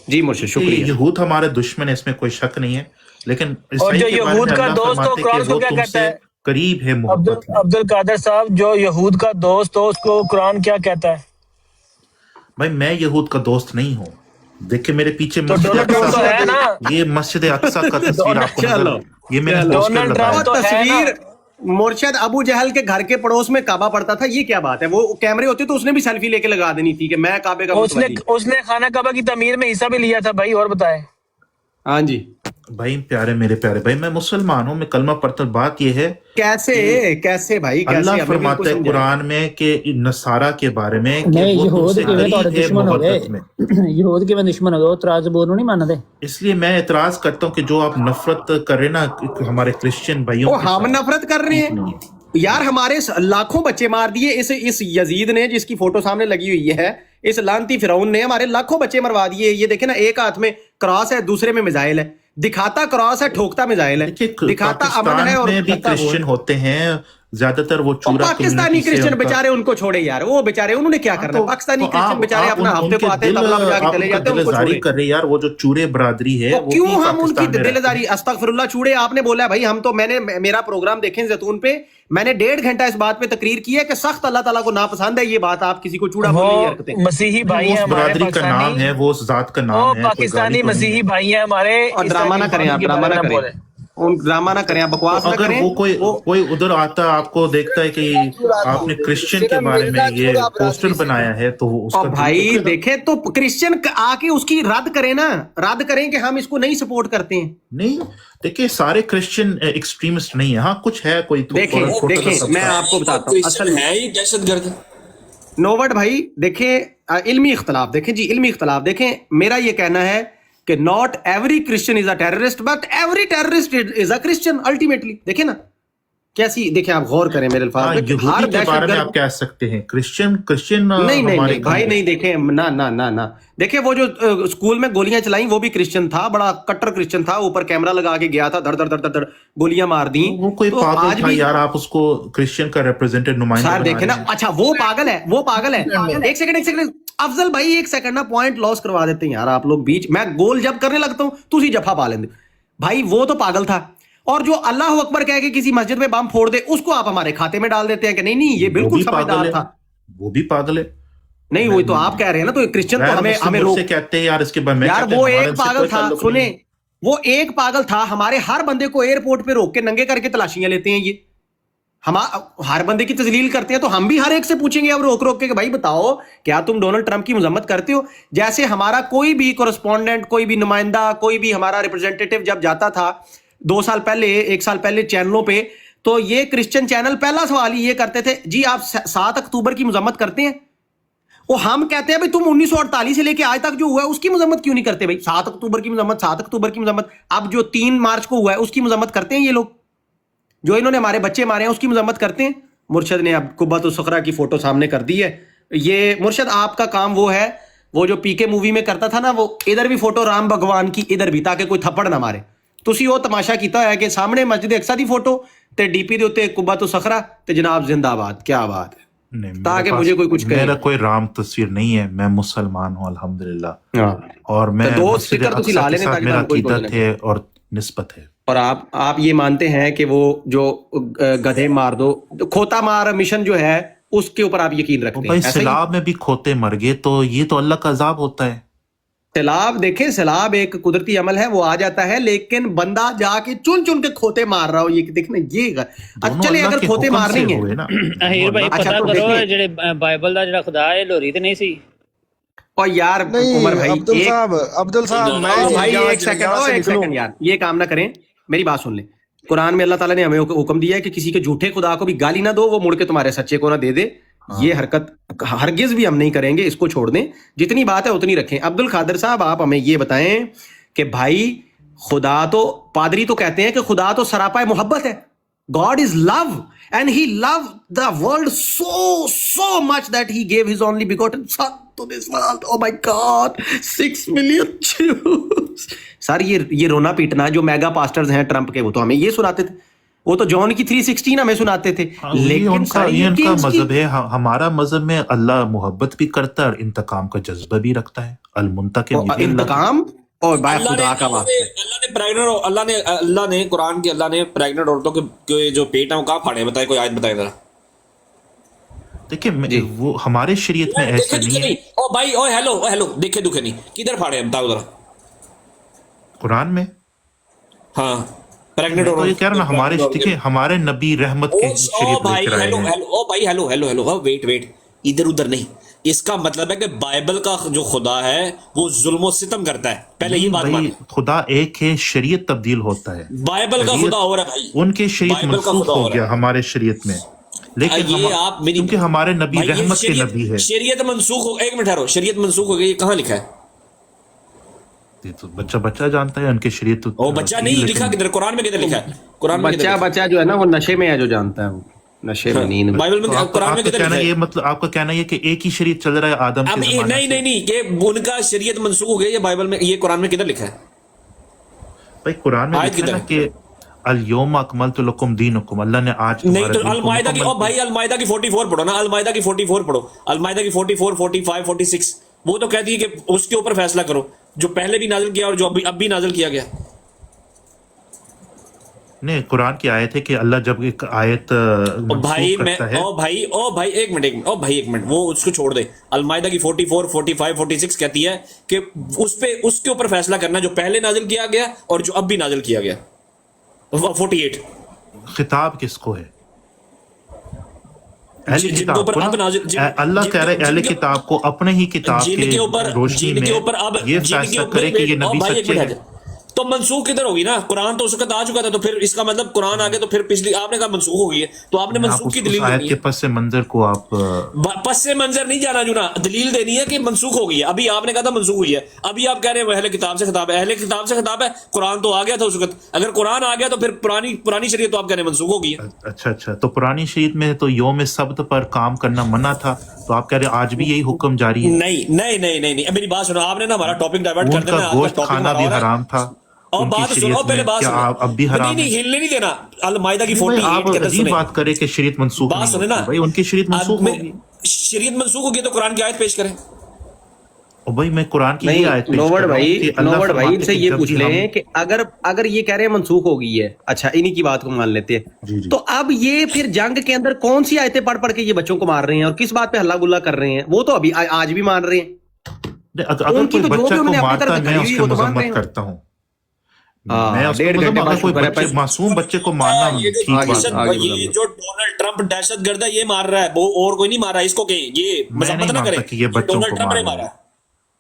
जी मुर्शद शुक्रिया। यहूद हमारे दुश्मन है, इसमें कोई शक नहीं है, लेकिन और जो यहूद का दोस्त हो कुरान को क्या कहता है? करीब है मोहब्बत। अब्दुल कादिर साहब, जो यहूद का दोस्त हो उसको कुरान क्या कहता है? भाई मैं यहूद का दोस्त नहीं हूँ। देखिए मेरे पीछे तो डोनाल्ड ट्रंप तो है ना, ये मस्जिद अक्सा का तस्वीर आपको नजर, ये मैंने डोनाल्ड ट्रंप तो तस्वीर मुर्शद अबू जहल के घर के पड़ोस में काबा पड़ता था। ये क्या बात है? वो कैमरे होते तो उसने भी सेल्फी लेके लगा देनी थी कि मैं काबे का उसने खाना काबा की तमीर में हिस्सा भी लिया था भाई। और बताएं। हाँ जी भाई, प्यारे मेरे प्यारे भाई, मैं मुसलमान हूँ, मैं कलमा पढ़ता। बात ये है कैसे भाई, अल्लाह फरमाता है कुरान में कि नसारा के बारे में कि नहीं, वो यहूद तुमसे के करीब है मोहब्बत में। यहूद के दुश्मन हो गए, तराज बोलो नहीं मानते। इसलिए मैं एतराज करता हूँ कि जो आप नफरत कर रहे ना हमारे क्रिश्चियन भाइयों, हम नफरत कर रहे हैं यार। हमारे लाखों बच्चे मार दिए इस यजीद ने, जिसकी फोटो सामने लगी हुई है। इस लानती फिरौन ने हमारे लाखों बच्चे मरवा दिए। ये देखे ना, एक हाथ में क्रॉस है, दूसरे में मिसाइल है। दिखाता क्रॉस है, ठोकता मिसाइल है। दिखाता अमन है और भी क्रिश्चियन होते हैं ज्यादातर, वो चूरा पाकिस्तानी क्रिश्चियन बेचारे उनको छोड़े यार, वो बेचारे उन्होंने क्या करना है? पाकिस्तानी क्रिश्चियन बेचारे अपना हफ्ते को आते हैं, तबला बजा के चले जाते हैं, उनको छोड़े कर रहे यार। वो जो चूरे बरादरी है, क्यों हम उनकी दिलदारी? अस्तगफिरुल्लाह, चूड़े आपने बोला भाई, हम तो मैंने मेरा प्रोग्राम देखें जैतून पे, मैंने 1.5 घंटा इस बात पे तकरीर की है कि सख्त अल्लाह ताला को नापसंद है ये बात, आप किसी को चूड़ा बोलते हैं। मसीही भाई हैं हमारे, बरादरी का नाम है, वो उस जात का नाम है, पाकिस्तानी मसीही भाई हैं हमारे। और ड्रामा ना करें आप, ड्रामा ना करें, ड्रामा ना करें आप, बकवास ना करें। वो कोई उधर आता आपको देखता है कि आपने क्रिश्चियन के बारे में ये पोस्टर बनाया है, तो उसका भाई देखे तो क्रिश्चियन आके उसकी रद्द करें ना, रद्द करें कि हम इसको नहीं सपोर्ट करते हैं। नहीं, देखिए सारे क्रिश्चियन एक्सट्रीमिस्ट नहीं है। हाँ कुछ है, कोई देखें मैं आपको बताता हूँ, असल है ही दहशतगर्द। नोवट भाई देखें, इल्मी इख्तलाफ देखें जी, इल्मी इख्तलाफ देखें। मेरा ये कहना है कि not every Christian is a terrorist, but every terrorist is a Christian ultimately. देखें ना कैसी, देखें आप गौर करें मेरे अल्फाज में। हर के बारे में आप कह सकते हैं क्रिश्चियन नहीं भाई नहीं, देखें ना देखें, वो जो स्कूल में गोलियां चलाई वो भी क्रिश्चियन था, बड़ा कट्टर क्रिश्चियन था, ऊपर कैमरा लगा के गया था, धड़ धड़ धड़ धड़ गोलियां मार दी। वो कोई पागल था यार, आप उसको क्रिश्चियन का रिप्रेजेंटेटिव नुमाइंदा देखें ना। अच्छा वो पागल है। एक सेकंड अफजल भाई, 1 सेकंड ना पॉइंट लॉस करवा देते हैं यार आप लोग बीच। मैं गोल जब करने लगता हूं तुसी जफा पा लेंगे। भाई वो तो पागल था। और जो अल्लाह अकबर कह के किसी मस्जिद में बम फोड़ दे उसको आप हमारे खाते में डाल देते हैं कि नहीं नहीं ये बिल्कुल समझदार था। वो भी पागल है। नहीं वो तो आप कह रहे हैं ना, तो क्रिश्चियन तो हमें रोक से कहते हैं यार, इसके बाद मैं यार वो एक पागल था, सुने वो एक पागल था, हमारे हर बंदे को एयरपोर्ट पे रोक के नंगे करके तलाशियां लेते हैं ये, हम हर बंदे की तजलील करते हैं, तो हम भी हर एक से पूछेंगे अब रोक रोक के कि भाई बताओ क्या तुम डोनाल्ड ट्रंप की मजम्मत करते हो? जैसे हमारा कोई भी कोरेस्पोंडेंट, कोई भी नुमाइंदा, कोई भी हमारा रिप्रेजेंटेटिव जब जाता था 2 साल पहले 1 साल पहले चैनलों पे, तो ये क्रिश्चियन चैनल पहला सवाल ही ये करते थे, जी आप 7 अक्टूबर की मजम्मत करते हैं? वो हम कहते हैं भाई तुम 1948 से लेके आज तक जो हुआ है उसकी मजम्मत क्यों नहीं करते? भाई 7 अक्टूबर की मजम्मत, 7 अक्टूबर की मजम्मत, अब जो 3 मार्च को हुआ है उसकी मजम्मत करते हैं ये लोग, जो इन्होंने हमारे बच्चे मारे हैं उसकी मजम्मत करते हैं। मुर्शद ने अब कुब्बतुल सखरा की फोटो सामने कर दी है। ये मुर्शद आपका काम वो है, वो जो पीके मूवी में करता था ना, वो इधर भी फोटो राम भगवान की इधर भी, ताकि कोई थप्पड़ ना मारे। तुसी वो तमाशा कीता है कि सामने मस्जिद अक्सा दी फोटो ते डीपी दे उत्ते कुब्बतुल सखरा ते जनाब जिंदाबाद, क्या बात है, नहीं, ताकि मुझे कोई कुछ कहे। मेरा कोई राम तस्वीर नहीं है, मैं मुसलमान हूँ अल्हम्दुलिल्लाह, और मैं तो 2 मस्जिद स्टिकर तुसी ला अक्सा के लेने साथ ताकि मेरा कोई बोले अकीदत है और निस्बत है। और आप ये मानते हैं कि वो जो गधे मार दो, खोता मार मिशन जो है उसके ऊपर आप यकीन रखते हैं? भाई सैलाब में भी खोते मर गए, तो ये तो अल्लाह का अजाब होता है। सैलाब देखें, सैलाब एक कुदरती अमल है, वो आ जाता है, लेकिन बंदा जाके चुन चुन के खोते मार रहा हो, ये देखना ये चले अगर खोते मार नहीं है अहीर भाई अच्छा, पता तो करो देखिए। जेड़े बाइबल दा जेड़ा खुदा है लोरी ते नहीं सी। और यार नहीं उमर भाई अब्दुल साहब मैं भाई यहाँ एक से सेकंड निकलूं। यार, ये काम ना करें, मेरी बात सुन ले। कुरान में अल्लाह ताला ने हमें हुक्म दिया है कि किसी के झूठे खुदा को भी गाली ना दो, वो मुड़ के तुम्हारे सच्चे को ना दे दे। ये हरकत हरगिज भी हम नहीं करेंगे, इसको छोड़ दें, जितनी बात है उतनी रखें। अब्दुल खादर साहब आप हमें ये बताएं कि भाई खुदा तो, पादरी तो कहते हैं कि खुदा तो सरापा मोहब्बत है, God is love and he loved the world so much that he gave his only begotten son to this world. Oh my God, 6 million Jews. Sir ये रोना पीटना जो मेगा पास्टर्स हैं ट्रंप के, वो तो हमें ये सुनाते थे, वो तो जॉन की 3:16 हमें सुनाते थे। लेकिन उनका मजहब है, हमारा मजहब में अल्लाह मोहब्बत भी करता है और इंतकाम का जज्बा भी रखता है। अल-मुंतकिम इंतकाम और बाय खुदा का वास्ते अल्लाह ने कुरान की अल्लाह ने प्रेग्नेंट औरतों के जो पेट है वो कहाँ फाड़े, बताए कोई आयत बताए जरा। देखिए वो हमारे शरीयत में ऐसा नहीं है। ओ भाई ओ हेलो देखे दुखे नहीं, किधर फाड़े हैं बताओ जरा। कुरान में हाँ प्रेग्नेंट तो ये कह रहा ना, हमारे देखिए हमारे नबी रहमत के शरीयत लेकर आए हैं। ओ भाई हेलो वेट इधर उधर नहीं, इसका मतलब है कि बाइबल का जो खुदा है वो जुल्म और सितम करता है, पहले ये बात मानो। खुदा एक है, शरीयत तब्दील होता है। बाइबल का खुदा हो रहा है भाई, उनके शरीयत मनसूख हो गया हमारे शरीयत में, लेकिन क्योंकि हमारे नबी रहमत के नबी है। शरीयत मनसूख हो, एक मिनट ठहरो, शरीयत मनसूख हो गई, ये कहाँ लिखा है? ये तो बच्चा जानता है उनके शरीयत। ओ बच्चा नहीं लिखा, किधर कुरान में किधर लिखा है? कुरान में बच्चा जो है ना वो नशे में है, जो जानता है वो नशे में नींद में। बाइबल में कुरान में किधर लिखा है? ये मतलब आपका कहना है कि एक ही शरीयत चल रहा है आदम के ज़माने से? नहीं ये उनका शरीयत मनसूख हो गई, ये बाइबल में, ये कुरान में किधर लिखा है? भाई कुरान में लिखा है ना कि अल-यौम अकमलतु लकुम दीनुकुम, अल्लाह ने आज नहीं तो अल-माइदा की, ओ भाई अल-माइदा की 44 पढ़ो ना, अल-माइदा की 44 पढ़ो, अल-माइदा की 44, 45, 46, वो तो कहती है कि उसके ऊपर फैसला करो जो पहले भी नाजिल किया और जो अब भी नाजिल किया गया। नहीं कुरान की आयत है कि अल्लाह जब एक आयत भाई मैं करता है। ओ भाई एक मिनट वो उसको छोड़ दे। अल-माइदा की 44, 45, 46 कहती है कि उसके ऊपर फैसला करना जो पहले नाजिल किया गया और जो अब भी नाजिल किया गया। 48 खिताब किसको है? अहले किताब को ना, अल्लाह कह रहे अहले किताब को अपने ही किताब के रोशनी में ये फैसला करे कि ये नबी सच्चे हैं। तो मनसूख किधर होगी ना? कुरान तो उस वक्त आ चुका था, तो फिर इसका मतलब कुरान आ गया तो फिर पिछली आपने कहा मनसूख हो गई है, तो आपने मनसूख की दलील देनी है। पस मंजर को आप पस मंजर नहीं जाना जुना, दलील देनी है कि मनसूख हो गई है। अभी आपने कहा था मनसूख हुई है, अभी आप कह रहे हैं अहले किताब से खिताब है। अहले किताब से खिताब है, कुरान तो आ गया था उस वक्त, अगर कुरान आ गया तो फिर पुरानी शरीयत तो आप कह रहे हैं मनसूख हो गई है। अच्छा, तो पुरानी शरीयत में तो यौम सब्त पर काम करना मना था, तो आप कह रहे आज भी यही हुक्म जारी है? नहीं, मेरी बात सुनो, आपने ना हमारा टॉपिक डाइवर्ट कर देना। गोश्त खाना भी हराम था और बात सुनो, पहले बात सुनो, अब भी हराम नहीं हिलने नहीं देना। अल-माइदा की 48 आप अजीब बात करें कि शरीयत मनसूख बात सुने ना भाई, उनकी शरीयत मनसूख होगी। शरीयत मनसूख होगी तो कुरान की आयत पेश करें। और भाई मैं कुरान की ये नहीं आयत पेश कर नोवड रहा हूँ भाई, कि अल्लाह नोवड भाई फरमाते इनसे कि ये जब पूछ भी ले हम कि अगर ये कह रहे हैं मनसूख हो गई है, अच्छा इन्हीं की बात को मान लेते हैं, जी जी तो अब ये फिर जंग के अंदर कौन सी आयतें पढ़ पढ़ के ये बच्चों को मार रहे हैं और किस बात पे हल्ला गुल्ला कर रहे हैं? वो तो अभी आज भी मान रहे हैं। अगर उनकी कोई तो जो बच्चा भी को उन्होंने अपनी मारता तरफ है से मैं खड़ी हुई उसकी वो तो मान रहे मजम्मत हैं। करता हूँ, हाँ, मैं उसकी 1.5 घंटे मजम्मत, बाद अगर कोई शुक्र है बच्चे मासूम बच्चे को मारना ये जो ठीक बात किशन है। आगे ये बताओ। जो डोनाल्ड ट्रंप दहशतगर्द है ये मार रहा है, वो और कोई नहीं मार रहा है इसको, कहीं ये मैं मजम्मत नहीं ना करे, मानता कि ये बच्चों डोनाल्ड को ट्रंप मार ने रहा मारा है, है।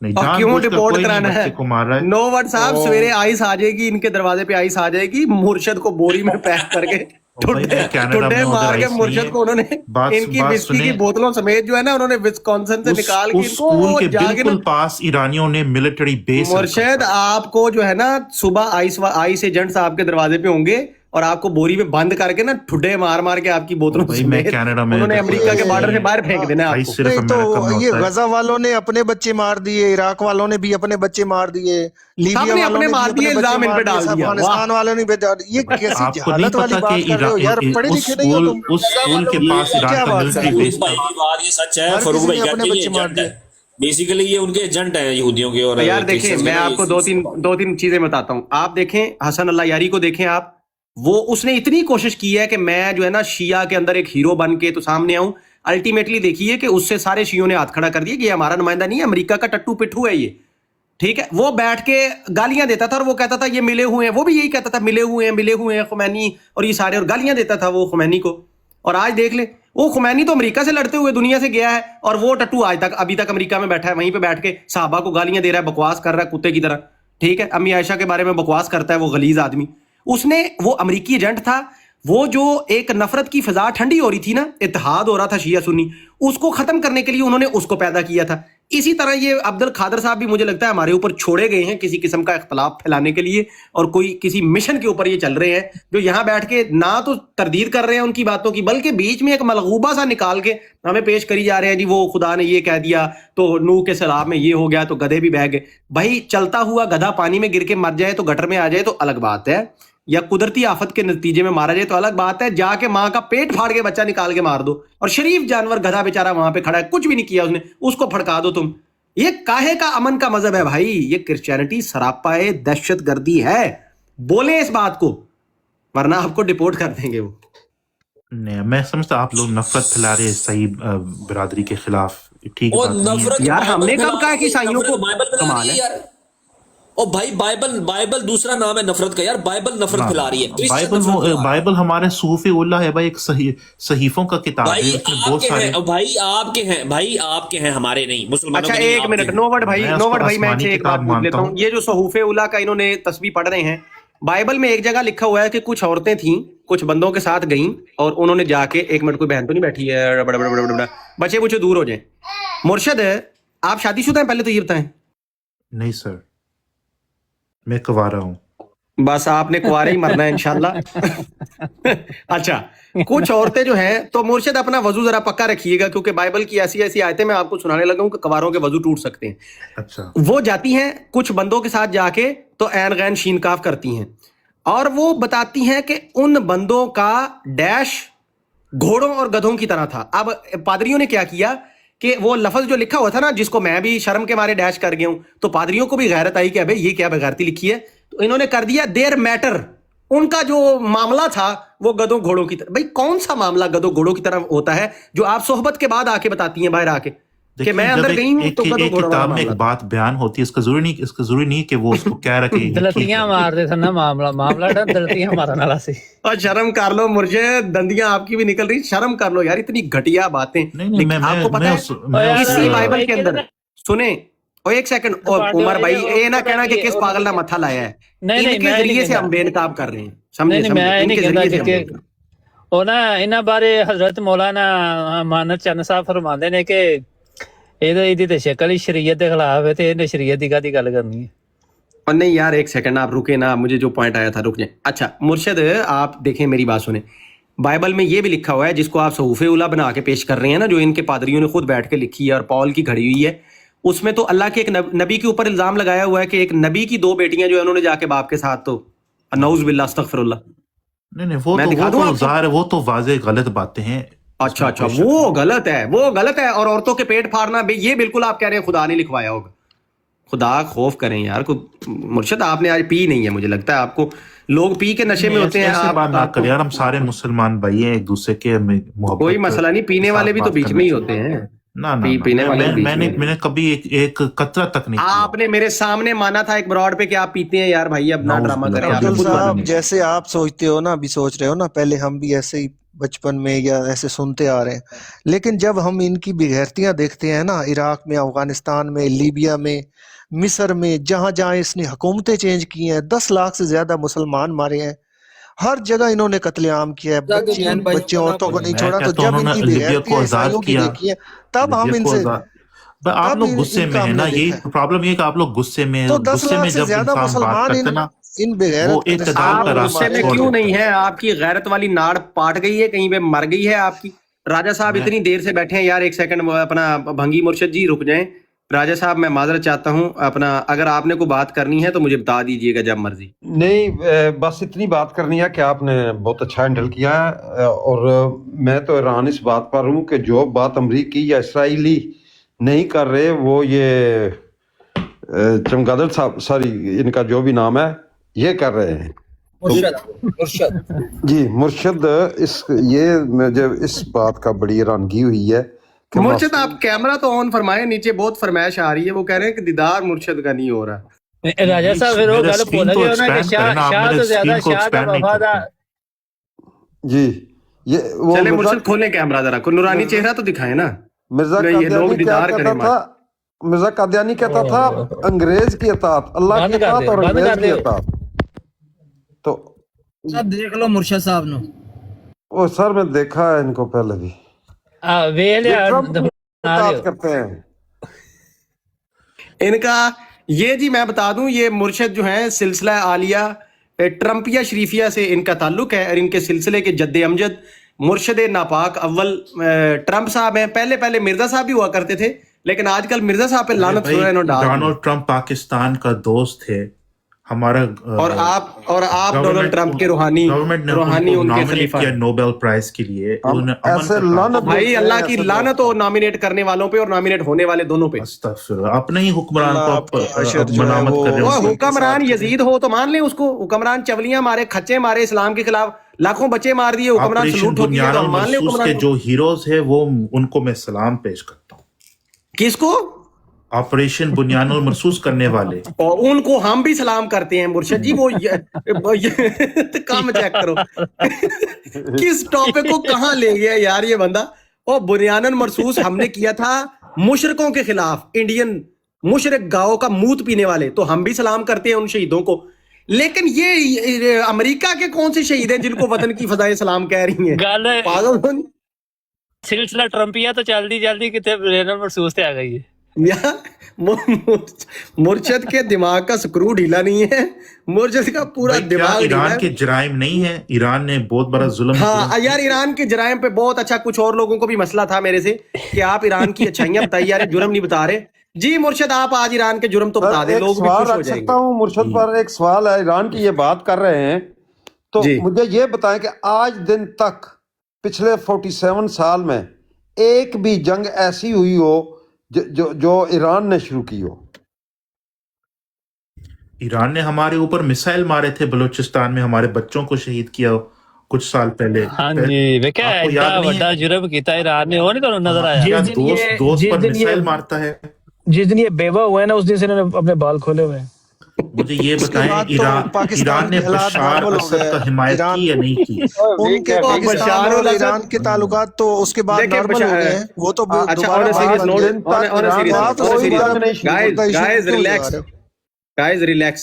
नहीं और क्यों जानबूझकर डिपोर्ट कोई नहीं कराना बच्चे है? को मार रहा है। नोवड साहब सवेरे आइस आ जाएगी, इनके दरवाजे पे आइस आ जाएगी, मुर्शद को बोरी में पैक करके और भाई मैं कनाडा ठुड्डे में उधर मार के आइस नहीं मुर्शद है, को उन्होंने बात इनकी विस्की की सुने, बोतलों समेत जो है ना उन्होंने विस्कॉन्सिन से निकाल के उस स्कूल के इनको जाके बिल्कुल ना, पास ईरानियों ने मिलिट्री बेस मुर्शद आपको जो है ना सुबह आइस एजेंट्स आपके दरवाजे पे होंगे और आपको बोरी में बंद करके ना ठुड्डे मार मार के आपकी बोतलों भाई मैं समेत कनाडा में उन्होंने देखो अमेरिका के ऐसे बॉर्डर नहीं से है। बाहर फेंक देना है भाई आपको। सिर्फ नहीं अमेरिका में तो ये होता है। गजा वालों ने अपने बच्चे मार दिए, इराक वालों ने भी अपने बच्चे मार दिए, लीबिया सबने वालों अपने ने भी मार दिए, अपने बच्चे इल्जाम इन मार पे दिए, डाल दिया। अफगानिस्तान वालों ने भी ये कैसी आपको नहीं हालत वाली पता बात कि कर रहे हो यार, पढ़े उस लिखे नहीं हो स्कूल तुम। उस स्कूल के पास ईरान क्या का बात मिलिट्री कर रहे बेस भाई था। की बात ये सच है, हर फरूक किसी भाई ने कहते अपने हैं ये बच्चे मार एजेंट है, दिए। बेसिकली ये उनके एजेंट हैं यहूदियों के और यार देखें क्रिश्चियंस के मैं ना, आपको ये दो तीन चीजें बताता हूं। आप देखें हसन अल्लाह यारी को देखें आप, वो उसने इतनी कोशिश की है कि मैं जो है ना शिया के अंदर एक हीरो बन के तो सामने आऊं। अल्टीमेटली देखिए कि उससे सारे शियों ने हाथ खड़ा कर दिया कि ये हमारा नुमाइंदा नहीं है, अमेरिका का टट्टू पिट्ठू है ये, ठीक है। वो बैठ के गालियां देता था और वो कहता था ये मिले हुए हैं, वो भी यही कहता था मिले हुए हैं खुमैनी और ये सारे, और गालियां देता था वो खुमैनी को। और आज देख ले वो खुमैनी तो अमेरिका से लड़ते हुए दुनिया से गया है और वो टट्टू आज तक अभी तक अमेरिका में बैठा है, वहीं पे बैठ के साहबा को गालियां दे रहा है, बकवास कर रहा है कुत्ते की तरह, ठीक है। अम्मी आयशा के बारे में बकवास करता है वो गलीज आदमी। उसने, वो अमेरिकी एजेंट था, वो जो एक नफरत की फिजा ठंडी हो रही थी ना, इत्तेहाद हो रहा था शिया सुन्नी, उसको खत्म करने के लिए उन्होंने उसको पैदा किया था। इसी तरह ये अब्दुल खादर साहब भी मुझे लगता है हमारे ऊपर छोड़े गए हैं किसी किस्म का इख्तलाफ फैलाने के लिए, और कोई किसी मिशन के ऊपर ये चल रहे हैं जो यहाँ बैठ के ना तो तरदीद कर रहे हैं उनकी बातों की, बल्कि बीच में एक मलगूबा सा निकाल के हमें पेश करी जा रहे हैं जी वो खुदा ने ये कह दिया तो नूह के सैलाब में ये हो गया तो गधे भी बह गए। भाई चलता हुआ गधा पानी में गिर के मर जाए तो गटर में आ जाए तो अलग बात है, या कुदरती आफत के नतीजे में मारा जाए तो अलग बात है। जाके माँ का पेट फाड़ के बच्चा निकाल के मार दो, और शरीफ जानवर गधा बेचारा वहां पे खड़ा है, कुछ भी नहीं किया उसने, उसको फड़का दो तुम। ये काहे का अमन का मजहब है भाई? ये क्रिश्चियनिटी सरापाए दहशतगर्दी है, बोले इस बात को वरना आपको डिपोर्ट कर देंगे वो। नहीं मैं समझता आप लोग नफरत फैला रहे सही बिरादरी के खिलाफ, ठीक और बात नहीं है। नफरत यार हमने बाइबल कब कहा कि ईसाइयों को बाइबल फैला कमाल रही है? है यार। ओ भाई बाइबल दूसरा नाम है नफरत का यार, बाइबल नफरत फैला रही है, क्रिश्चियन बाइबल नफरत फैला रहा है। बाइबल हमारे सूफी उल्लाह है भाई, एक सहीफों का किताब है, भाई उसमें बहुत आपके सारे। हैं, भाई आपके हैं, हमारे नहीं, मुसलमानों अच्छा के नहीं, एक आपके मिनट हैं। नोवड भाई, मैं उसको नोवड भाई मैं आसमानी एक किताब बात पूछ मानता लेता हूँ। हूँ। ये जो सहूफे उला का इन्होंने तस्बीह पढ़ रहे हैं, बाइबल में एक जगह लिखा हुआ है कि कुछ औरतें थीं, कुछ बंदों के साथ गईं और उन्होंने जाके, एक मिनट कोई बहन तो नहीं बैठी है, बड़ा बड़ा बड़ा बड़ा बच्चे बुच्चे दूर हो जाए। मुर्शद आप शादीशुदा हैं पहले तो ये बताएं। नहीं सर, मैं कुंवारा हूँ। बस आपने कुआरे ही मरना है इंशाल्लाह। अच्छा कुछ औरतें जो हैं, तो मुर्शिद अपना वजू जरा पक्का रखिएगा क्योंकि बाइबल की ऐसी ऐसी आयतें मैं आपको सुनाने लगा हूं कि कवारों के वजू टूट सकते हैं। अच्छा वो जाती हैं कुछ बंदों के साथ जाके तो ऐन गैन शीन काफ करती हैं और वो बताती हैं कि उन बंदों का डैश घोड़ों और गधों की तरह था। अब पादरियों ने क्या किया कि वो लफ्ज जो लिखा हुआ था ना, जिसको मैं भी शर्म के मारे डैश कर गया हूं, तो पादरियों को भी गैरत आई कि अबे ये क्या बेगैरती लिखी है, तो इन्होंने कर दिया देयर मैटर। उनका जो मामला था वो गधों घोड़ों की तरह। भाई कौन सा मामला गधों घोड़ों की तरह होता है जो आप सोहबत के बाद आके बताती हैं बाहर आके कि मैं अंदर गई हूं तो गधों घोड़ों वाला किताब में एक मामला। बात बयान होती है, इसका जरूरी नहीं कि वो उसको कह रखे दलतियां मारते थे ना, मामला दलतियां मारने वाला सी। और शर्म कर लो मुझे, दंदियां आपकी भी निकल रही, शर्म कर लो यार, इतनी घटिया बातें। नहीं लेकिन आपको पता है इसी बाइबल के अंदर, सुने और एक सेकंड, और उमर भाई ये ना कहना कि किस पागल ने मत्था लाया है, इनके जरिए से हम बेनकाब कर रहे हैं, समझे? मैं नहीं इनके कहता जरिए से कि ਉਹ ਨਾ ਇਹਨਾਂ ਬਾਰੇ हजरत मौलाना ਮਾਨਤ ਚੰਨ ਸਾਹਿਬ फरमाते ਨੇ कि ਇਹਦੀ ਤੇ ਸ਼ਕਲ ਹੀ ਸ਼ਰੀਅਤ ਦੇ ਖਿਲਾਫ ਹੈ ਤੇ ਇਹਨੇ ਸ਼ਰੀਅਤ ਦੀ ਕਾਦੀ ਗੱਲ ਕਰਨੀ है। और नहीं यार एक सेकंड आप रुके ना, मुझे जो पॉइंट आया था रुक जाए। अच्छा मुर्शद आप देखें मेरी बात सुने, बाइबल में ये भी लिखा हुआ है जिसको आप सहूफे उला बना के पेश कर रहे हैं ना, जो इनके पादरियों ने खुद बैठ के लिखी है और पॉल की घड़ी हुई है, उसमें तो अल्लाह के एक नबी के ऊपर इल्जाम लगाया हुआ है कि एक नबी की 2 बेटियां जो है उन्होंने जाके बाप के साथ, तो नऊज बिल्लाह अस्तगफिरुल्लाह। नहीं वो मैं दिखा दूं आपको? ज़ाहिर है, वो तो वाज़ेह गलत बातें हैं। अच्छा वो गलत है, वो गलत है। और औरतों के पेट फाड़ना भी ये बिल्कुल आप कह रहे हैं खुदा ने लिखवाया होगा, خدا خوف کریں یار. مرشد آپ نے آج پی نہیں ہے, مجھے لگتا ہے آپ کو لوگ پی کے نشے میں ہوتے ہیں. ایسے بات نہ کر یار, ہم سارے مسلمان بھائی ہیں, ایک دوسرے کے محبت کوئی مسئلہ نہیں, پینے والے بھی تو بیچ میں ہی ہوتے ہیں. پینے والے میں نے کبھی ایک قطرہ تک نہیں پیا. آپ نے میرے سامنے مانا تھا ایک براڈ پہ کہ آپ پیتے ہیں یار بھائی, اب نہ ڈرامہ کریں. عبدل صاحب جیسے آپ سوچتے ہو نا, ابھی سوچ رہے ہو نا, پہلے ہم بھی ایسے ہی بچپن میں یا ایسے سنتے آ رہے ہیں, لیکن جب ہم ان کی بغیرتیاں دیکھتے ہیں نا, عراق میں, افغانستان میں, لیبیا میں, مصر میں, جہاں جہاں اس نے حکومتیں چینج کی ہیں, 10 لاکھ سے زیادہ مسلمان مارے ہیں, ہر جگہ انہوں نے قتل عام کیا ہے, بچے عورتوں کو نہیں چھوڑا. تو جب ان کی بغیرتیاں عیسائیوں کی دیکھی ہیں, تب ہم ان سے, آپ لوگ غصے میں ہیں نا, یہی پرابلم یہ ہے کہ آپ لوگ غصے میں, تو 10 غصے میں لاکھ سے جب زیادہ انسان بات مسلمان کرتے نا ان بغیرت وہ اقتدار کا غصے میں کیوں نہیں ہے؟ آپ کی غیرت والی ناڑ پاٹ گئی ہے, کہیں پہ مر گئی ہے آپ کی. راجہ صاحب اتنی دیر سے بیٹھے ہیں یار, ایک سیکنڈ اپنا بھنگی مرشد جی رک جائیں. راجہ صاحب میں معذرت چاہتا ہوں, اپنا اگر آپ نے کوئی بات کرنی ہے تو مجھے بتا دیجئے گا جب مرضی. نہیں, بس اتنی بات کرنی ہے کہ آپ نے بہت اچھا ہینڈل کیا ہے, اور میں تو حیران اس بات پر ہوں کہ جو بات امریکی یا اسرائیلی نہیں کر رہے, وہ یہ چمگادڑ صاحب, سوری ان کا جو بھی نام ہے, یہ کر رہے ہیں. مرشد جی, مرشد, یہ مجھے اس بات کا بڑی حیرانگی ہوئی ہے. مرشد آپ کیمرہ تو آن فرمائیں, نیچے بہت فرمائش آ رہی ہے, وہ کہہ رہے ہیں کہ دیدار مرشد کا نہیں ہو رہا. راجہ صاحب پھر وہ گل بھول گئے نا کہ شاہ تو زیادہ, شاہ تو وفادار. جی یہ چلے مرشد کھولیں کیمرہ ذرا, کوئی نورانی چہرہ تو دکھائیں نا. مرزا قادیانی کہتا تھا انگریز کی اطاعت, اللہ کی اطاعت اور انگریز کی اطاعت. تو دیکھ لو مرشد صاحب نو, وہ سر میں دیکھا ہے ان کو پہلے بھی, کرتے ہیں ان کا. یہ جی میں بتا دوں, یہ مرشد جو ہیں سلسلہ عالیہ ٹرمپیہ شریفیہ سے ان کا تعلق ہے, اور ان کے سلسلے کے جد امجد مرشد ناپاک اول ٹرمپ صاحب ہیں. پہلے مرزا صاحب بھی ہوا کرتے تھے, لیکن آج کل مرزا صاحب پہ لعنت ہو رہا ہے. ڈونلڈ ٹرمپ پاکستان کا دوست ہے ہمارا, اور آپ ڈونلڈ ٹرمپ کے روحانی ان کے خلیفہ کیا نوبل پرائز کے لیے. بھائی اللہ کی لعنت ہو نامینیٹ کرنے والوں پہ اور نامینیٹ ہونے والے دونوں پہ. اپنے ہی حکمران کو ملامت کر رہے ہیں. حکمران یزید ہو تو مان لیں اس کو, حکمران چولیاں مارے, کھچے مارے, اسلام کے خلاف لاکھوں بچے مار دیے, حکمران سلوٹ ہو گیا, تو مان لیں کے جو ہیروز ہیں وہ ان کو میں سلام پیش کرتا ہوں. کس کو؟ آپریشن بنیان المرصوص کرنے والے, اور ان کو ہم بھی سلام کرتے ہیں مرشد جی. وہ کام چیک کرو کس ٹاپک کو کہاں لے گیا یار یہ بندہ. اور بنیان المرصوص ہم نے کیا تھا مشرکوں کے خلاف, انڈین مشرک گاؤں کا موت پینے والے, تو ہم بھی سلام کرتے ہیں ان شہیدوں کو. لیکن یہ امریکہ کے کون سے شہید ہیں جن کو وطن کی فضائیں سلام کہہ رہی ہیں؟ پاگل سلسلہ ٹرمپیا تو جلدی کتنے بنیان المرصوص تے آ گئی ہے. مرشد کے دماغ کا سکرو ڈھیلا نہیں ہے, مرشد کا پورا دماغ. ایران کے جرائم نہیں ہے, ایران نے بہت بڑا ظلم. ہاں یار, ایران کے جرائم پہ بہت اچھا, کچھ اور لوگوں کو بھی مسئلہ تھا میرے سے کہ آپ ایران کی اچھائیاں بتائیے یار, جرم نہیں بتا رہے. جی مرشد آپ آج ایران کے جرم تو بتا دیں, لوگ بھی خوش ہو جائیں گے. مرشد پر ایک سوال ہے, ایران کی یہ بات کر رہے ہیں تو مجھے یہ بتائیں کہ آج دن تک پچھلے 47 سال میں ایک بھی جنگ ایسی ہوئی ہو جو ایران نے شروع کی ہو؟ ایران نے ہمارے اوپر میسائل مارے تھے بلوچستان میں, ہمارے بچوں کو شہید کیا کچھ سال پہلے. ہاں جی, ویکھا ایڈا بڑا جرم کیتا ایران نے, وہ نہیں تو نظر آیا. دوست پر میسائل مارتا ہے. جس دن یہ بیوہ ہوئے نا اس دن سے انہوں نے اپنے بال کھولے ہوئے ہیں. مجھے یہ بتائیں ایران نے بشار اسد کا حمایت کی یا نہیں کی؟ ان کے پاکستان اور ایران کے تعلقات تو اس کے بعد نارمل ہو گئے ہیں, وہ تو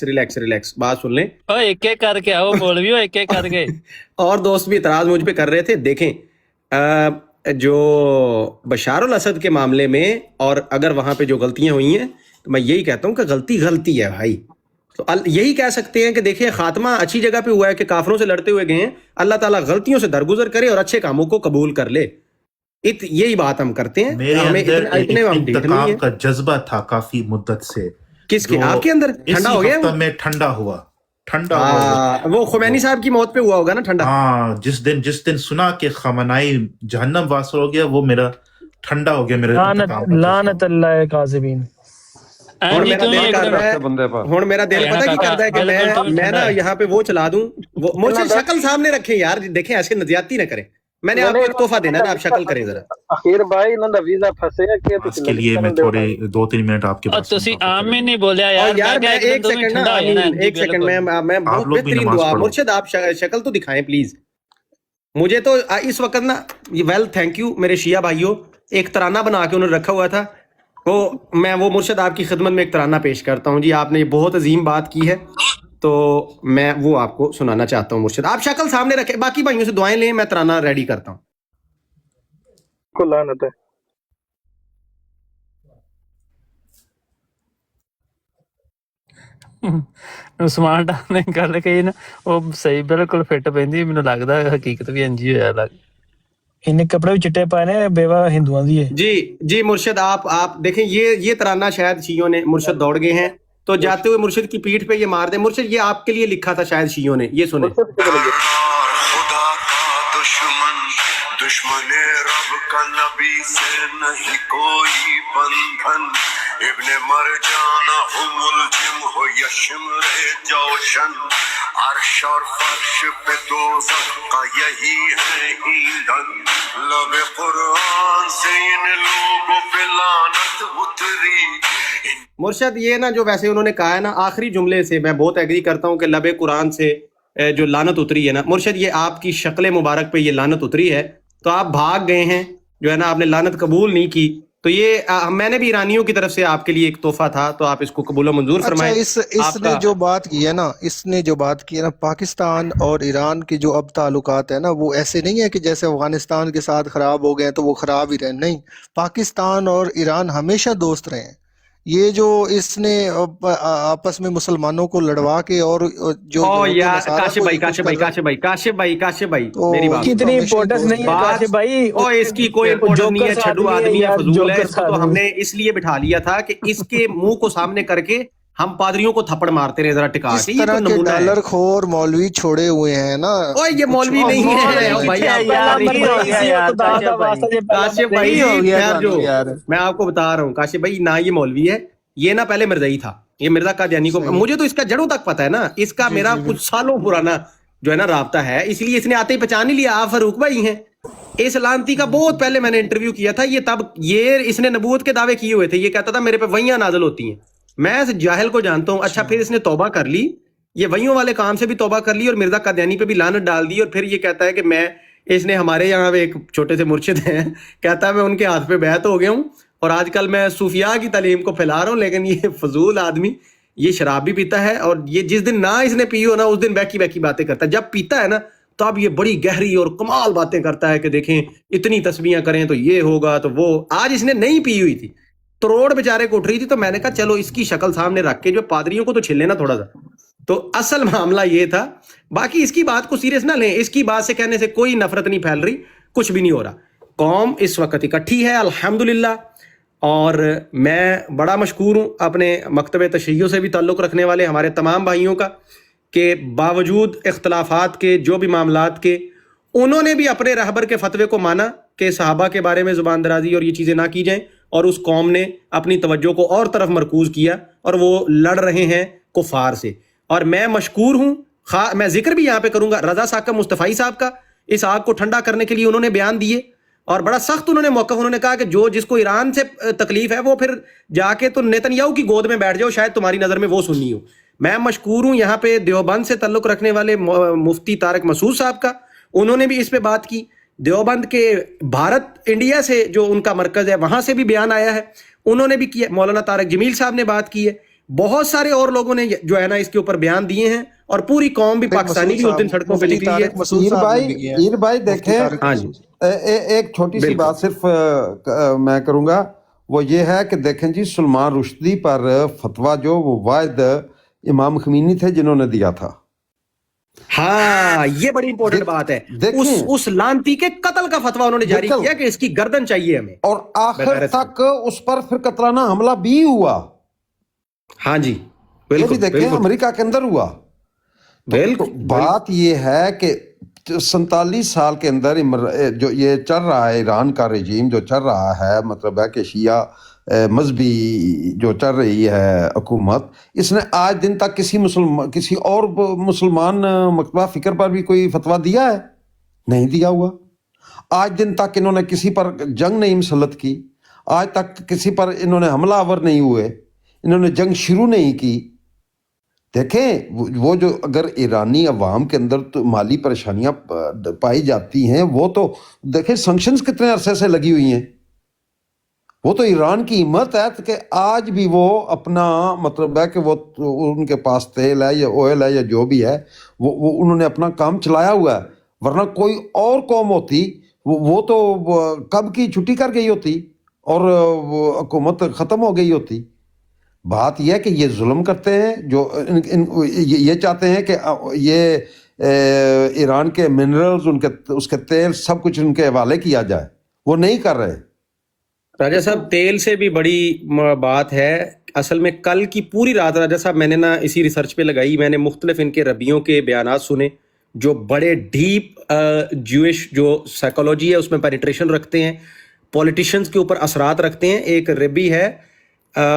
ریلیکس بات سن لیں. ایک ایک کر کے آؤ مولوی, ایک ایک کر کے. اور دوست بھی اعتراض مجھ پہ کر رہے تھے. دیکھیں جو بشار الاسد کے معاملے میں, اور اگر وہاں پہ جو غلطیاں ہوئی ہیں تو میں یہی کہتا ہوں کہ غلطی ہے بھائی. تو یہی کہہ سکتے ہیں کہ دیکھیں خاتمہ اچھی جگہ پہ ہوا ہے کہ کافروں سے لڑتے ہوئے گئے ہیں, اللہ تعالیٰ غلطیوں سے درگزر کرے اور اچھے کاموں کو قبول کر لے. یہی بات ہم کرتے ہیں. میرے اندر انتقام کا جذبہ تھا کافی مدت سے. کس کے؟ آپ کے اندر ٹھنڈا ہو گیا؟ میں ٹھنڈا ہوا. وہ خمینی صاحب کی موت پہ ہوا ہوگا نا ٹھنڈا. ہاں, جس دن سنا کہ خامنائی جہنم واصل ہو گیا, وہ میرا ٹھنڈا ہو گیا. میرا لعنت اللہ کاذبین. ਹੁਣ ਮੇਰਾ ਦਿਲ ਕਰਦਾ ਹੈ بندے پر ਹੁਣ ਮੇਰਾ ਦਿਲ ਪਤਾ ਕੀ ਕਰਦਾ ہے کہ میں نا یہاں پہ وہ چلا دوں مجھے شکل سامنے رکھیں یار دیکھیں ایسے زیادتی نہ کریں میں نے آپ کو ایک تحفہ دینا ہے آپ شکل کریں ذرا اخیر بھائی انہوں دا ویزا پھنسے کہ اس کے لیے میں تھوڑے 2-3 منٹ آپ کے پاس تسی عام میں نہیں بولیا اور یار یار میں ایک سیکنڈ نا ایک سیکنڈ میں بہت لوگ بھی بہترین نماز دعا پڑھو۔ مرشد آپ شکل تو دکھائیں پلیز مجھے تو اس وقت نا ویل تھینک یو میرے شیعہ بھائیوں ایک ترانہ بنا کے انہوں نے رکھا ہوا تھا وہ میں وہ مرشد آپ کی خدمت میں ایک ترانہ پیش کرتا ہوں جی آپ نے یہ بہت عظیم بات کی ہے تو میں وہ آپ کو سنانا چاہتا ہوں مرشد آپ شکل سامنے رکھیں باقی بھائیوں سے دعائیں لیں میں ترانہ ریڈی کرتا ہوں کو لعنت ہے عثمان ڈار نے گل کہی نا وہ صحیح بالکل فٹ پہندی مینوں لگدا حقیقت بھی انجی ہویا لگ انہیں کپڑے بھی چٹے پائے نے بیوہ ہندوؤں دی ہے جی مرشد آپ دیکھیں یہ ترانہ شاید شیعوں نے مرشد دوڑ گئے ہیں تو جاتے ہوئے مرشد کی پیٹھ پہ یہ مار دیں مرشد یہ آپ کے لیے لکھا تھا شاید شیعوں نے یہ سنیں خدا کا دشمن رب کا نبی سے نہیں کوئی بندھن ابن مرجان ہو ملجم ہو یا شمر جوشن عرش اور فرش پہ دوزخ کا یہی ہے ایندھن لب قرآن سے ان لوگوں پہ لعنت اتری مرشد یہ نا جو ویسے انہوں نے کہا ہے نا آخری جملے سے میں بہت ایگری کرتا ہوں کہ لب قرآن سے جو لعنت اتری ہے نا مرشد یہ آپ کی شکل مبارک پہ یہ لعنت اتری ہے تو آپ بھاگ گئے ہیں جو ہے نا آپ نے لعنت قبول نہیں کی تو یہ میں نے بھی ایرانیوں کی طرف سے آپ کے لیے ایک تحفہ تھا تو آپ اس کو قبول و منظور فرمائیں اس نے جو بات کی ہے نا پاکستان اور ایران کے جو اب تعلقات ہیں نا وہ ایسے نہیں ہے کہ جیسے افغانستان کے ساتھ خراب ہو گئے تو وہ خراب ہی رہے نہیں پاکستان اور ایران ہمیشہ دوست رہے ہیں یہ جو اس نے آپس میں مسلمانوں کو لڑوا کے اور جو کاشف بھائی میری بات کتنی امپورٹنس نہیں ہے کاشف بھائی اس کی کوئی امپورٹنس نہیں ہے چھڈو آدمی ہے فضول ہے اس کو تو ہم نے اس لیے بٹھا لیا تھا کہ اس کے منہ کو سامنے کر کے ہم پادریوں کو تھپڑ مارتے رہے ذرا ٹکا کے اس طرح کے ڈالر خور مولوی چھوڑے ہوئے ہیں نا اوے یہ مولوی نہیں ہے میں آپ کو بتا رہا ہوں کاشف بھائی نہ یہ مولوی ہے یہ نہ پہلے مرزائی تھا یہ مرزا قادیانی کو مجھے تو اس کا جڑوں تک پتا ہے نا اس کا میرا کچھ سالوں پرانا جو ہے نا رابطہ ہے اس لیے اس نے آتے ہی پہچان ہی لیا آپ فاروق بھائی ہیں اس لانتی کا بہت پہلے میں نے انٹرویو کیا تھا یہ تب یہ اس نے نبوت کے دعوے کیے ہوئے تھے یہ کہتا تھا میرے پہ وحیاں نازل ہوتی ہیں میں اس جاہل کو جانتا ہوں اچھا پھر اس نے توبہ کر لی یہ وحیوں والے کام سے بھی توبہ کر لی اور مرزا قادیانی پہ بھی لعنت ڈال دی اور پھر یہ کہتا ہے کہ میں اس نے ہمارے یہاں ایک چھوٹے سے مرشد ہیں کہتا ہے میں ان کے ہاتھ پہ بیعت ہو گیا ہوں اور آج کل میں صوفیاء کی تعلیم کو پھیلا رہا ہوں لیکن یہ فضول آدمی یہ شراب بھی پیتا ہے اور یہ جس دن نہ اس نے پی ہو نا اس دن بیکی باتیں کرتا ہے جب پیتا ہے نا تو اب یہ بڑی گہری اور کمال باتیں کرتا ہے کہ دیکھیں اتنی تسبیحاں کریں تو یہ ہوگا تو وہ آج اس نے نہیں پی ہوئی تھی کروڑ بیچارے کو اٹھ رہی تھی تو میں نے کہا چلو اس کی شکل سامنے رکھ کے جو پادریوں کو تو چھل لینا تھوڑا سا تو اصل معاملہ یہ تھا باقی اس کی بات کو سیریس نہ لیں اس کی بات سے کہنے سے کوئی نفرت نہیں پھیل رہی کچھ بھی نہیں ہو رہا قوم اس وقت اکٹھی ہے الحمدللہ اور میں بڑا مشکور ہوں اپنے مکتب تشیع سے بھی تعلق رکھنے والے ہمارے تمام بھائیوں کا کہ باوجود اختلافات کے جو بھی معاملات کے انہوں نے بھی اپنے رہبر کے فتوے کو مانا کہ صحابہ کے بارے میں زبان درازی اور یہ چیزیں نہ کی جائیں اور اس قوم نے اپنی توجہ کو اور طرف مرکوز کیا اور وہ لڑ رہے ہیں کفار سے اور میں مشکور ہوں میں ذکر بھی یہاں پہ کروں گا رضا ثاقب مصطفی صاحب کا اس آگ کو ٹھنڈا کرنے کے لیے انہوں نے بیان دیے اور بڑا سخت انہوں نے موقف انہوں نے کہا کہ جس کو ایران سے تکلیف ہے وہ پھر جا کے تو نیتنیاہو کی گود میں بیٹھ جاؤ شاید تمہاری نظر میں وہ سننی ہو میں مشکور ہوں یہاں پہ دیوبند سے تعلق رکھنے والے مفتی طارق مسعود صاحب کا انہوں نے بھی اس پہ بات کی دیوبند کے بھارت انڈیا سے جو ان کا مرکز ہے وہاں سے بھی بیان آیا ہے انہوں نے بھی کیا مولانا طارق جمیل صاحب نے بات کی ہے بہت سارے اور لوگوں نے جو ہے نا اس کے اوپر بیان دیے ہیں اور پوری قوم بھی پاکستانی بھی اس دن سڑکوں پہ نکلی ہے ایر بھائی دیکھیں ایک چھوٹی سی بات صرف میں کروں گا وہ یہ ہے کہ دیکھیں جی سلمان رشدی پر فتویٰ جو وہ واحد امام خمینی تھے جنہوں نے دیا تھا ہاں یہ بڑی امپورٹنٹ بات ہے اس لانتی کے قتل کا فتویٰ انہوں نے جاری کیا کہ اس کی گردن چاہیے ہمیں اور آخر تک اس پر پھر قتلانہ حملہ بھی ہوا ہاں جی یہ بھی دیکھیں امریکہ کے اندر ہوا بات یہ ہے کہ 47 سال کے اندر جو یہ چل رہا ہے ایران کا رجیم جو چل رہا ہے مطلب ہے کہ شیعہ مذہبی جو چل رہی ہے حکومت، اس نے آج دن تک کسی اور مسلمان مکتبہ فکر پر بھی کوئی فتویٰ دیا ہے؟ نہیں دیا ہوا۔ آج دن تک انہوں نے کسی پر جنگ نہیں مسلط کی، آج تک کسی پر انہوں نے حملہ آور نہیں ہوئے، انہوں نے جنگ شروع نہیں کی۔ دیکھیں وہ جو اگر ایرانی عوام کے اندر تو مالی پریشانیاں پائی جاتی ہیں، وہ تو دیکھیں سنکشنز کتنے عرصے سے لگی ہوئی ہیں، وہ تو ایران کی ہمت ہے کہ آج بھی وہ اپنا مطلب ہے کہ وہ ان کے پاس تیل ہے یا آئل ہے یا جو بھی ہے، وہ انہوں نے اپنا کام چلایا ہوا ہے، ورنہ کوئی اور قوم ہوتی وہ تو کب کی چھٹی کر گئی ہوتی اور حکومت ختم ہو گئی ہوتی۔ بات یہ ہے کہ یہ ظلم کرتے ہیں، جو یہ چاہتے ہیں کہ یہ ایران کے منرلز، اس کے تیل سب کچھ ان کے حوالے کیا جائے، وہ نہیں کر رہے۔ راجہ صاحب تیل سے بھی بڑی بات ہے اصل میں۔ کل کی پوری رات راجہ صاحب میں نے نا اسی ریسرچ پہ لگائی، میں نے مختلف ان کے ربیوں کے بیانات سنے جو بڑے ڈیپ جوئش جو سائیکالوجی ہے اس میں پینیٹریشن رکھتے ہیں، پولیٹیشنز کے اوپر اثرات رکھتے ہیں۔ ایک ربی ہے،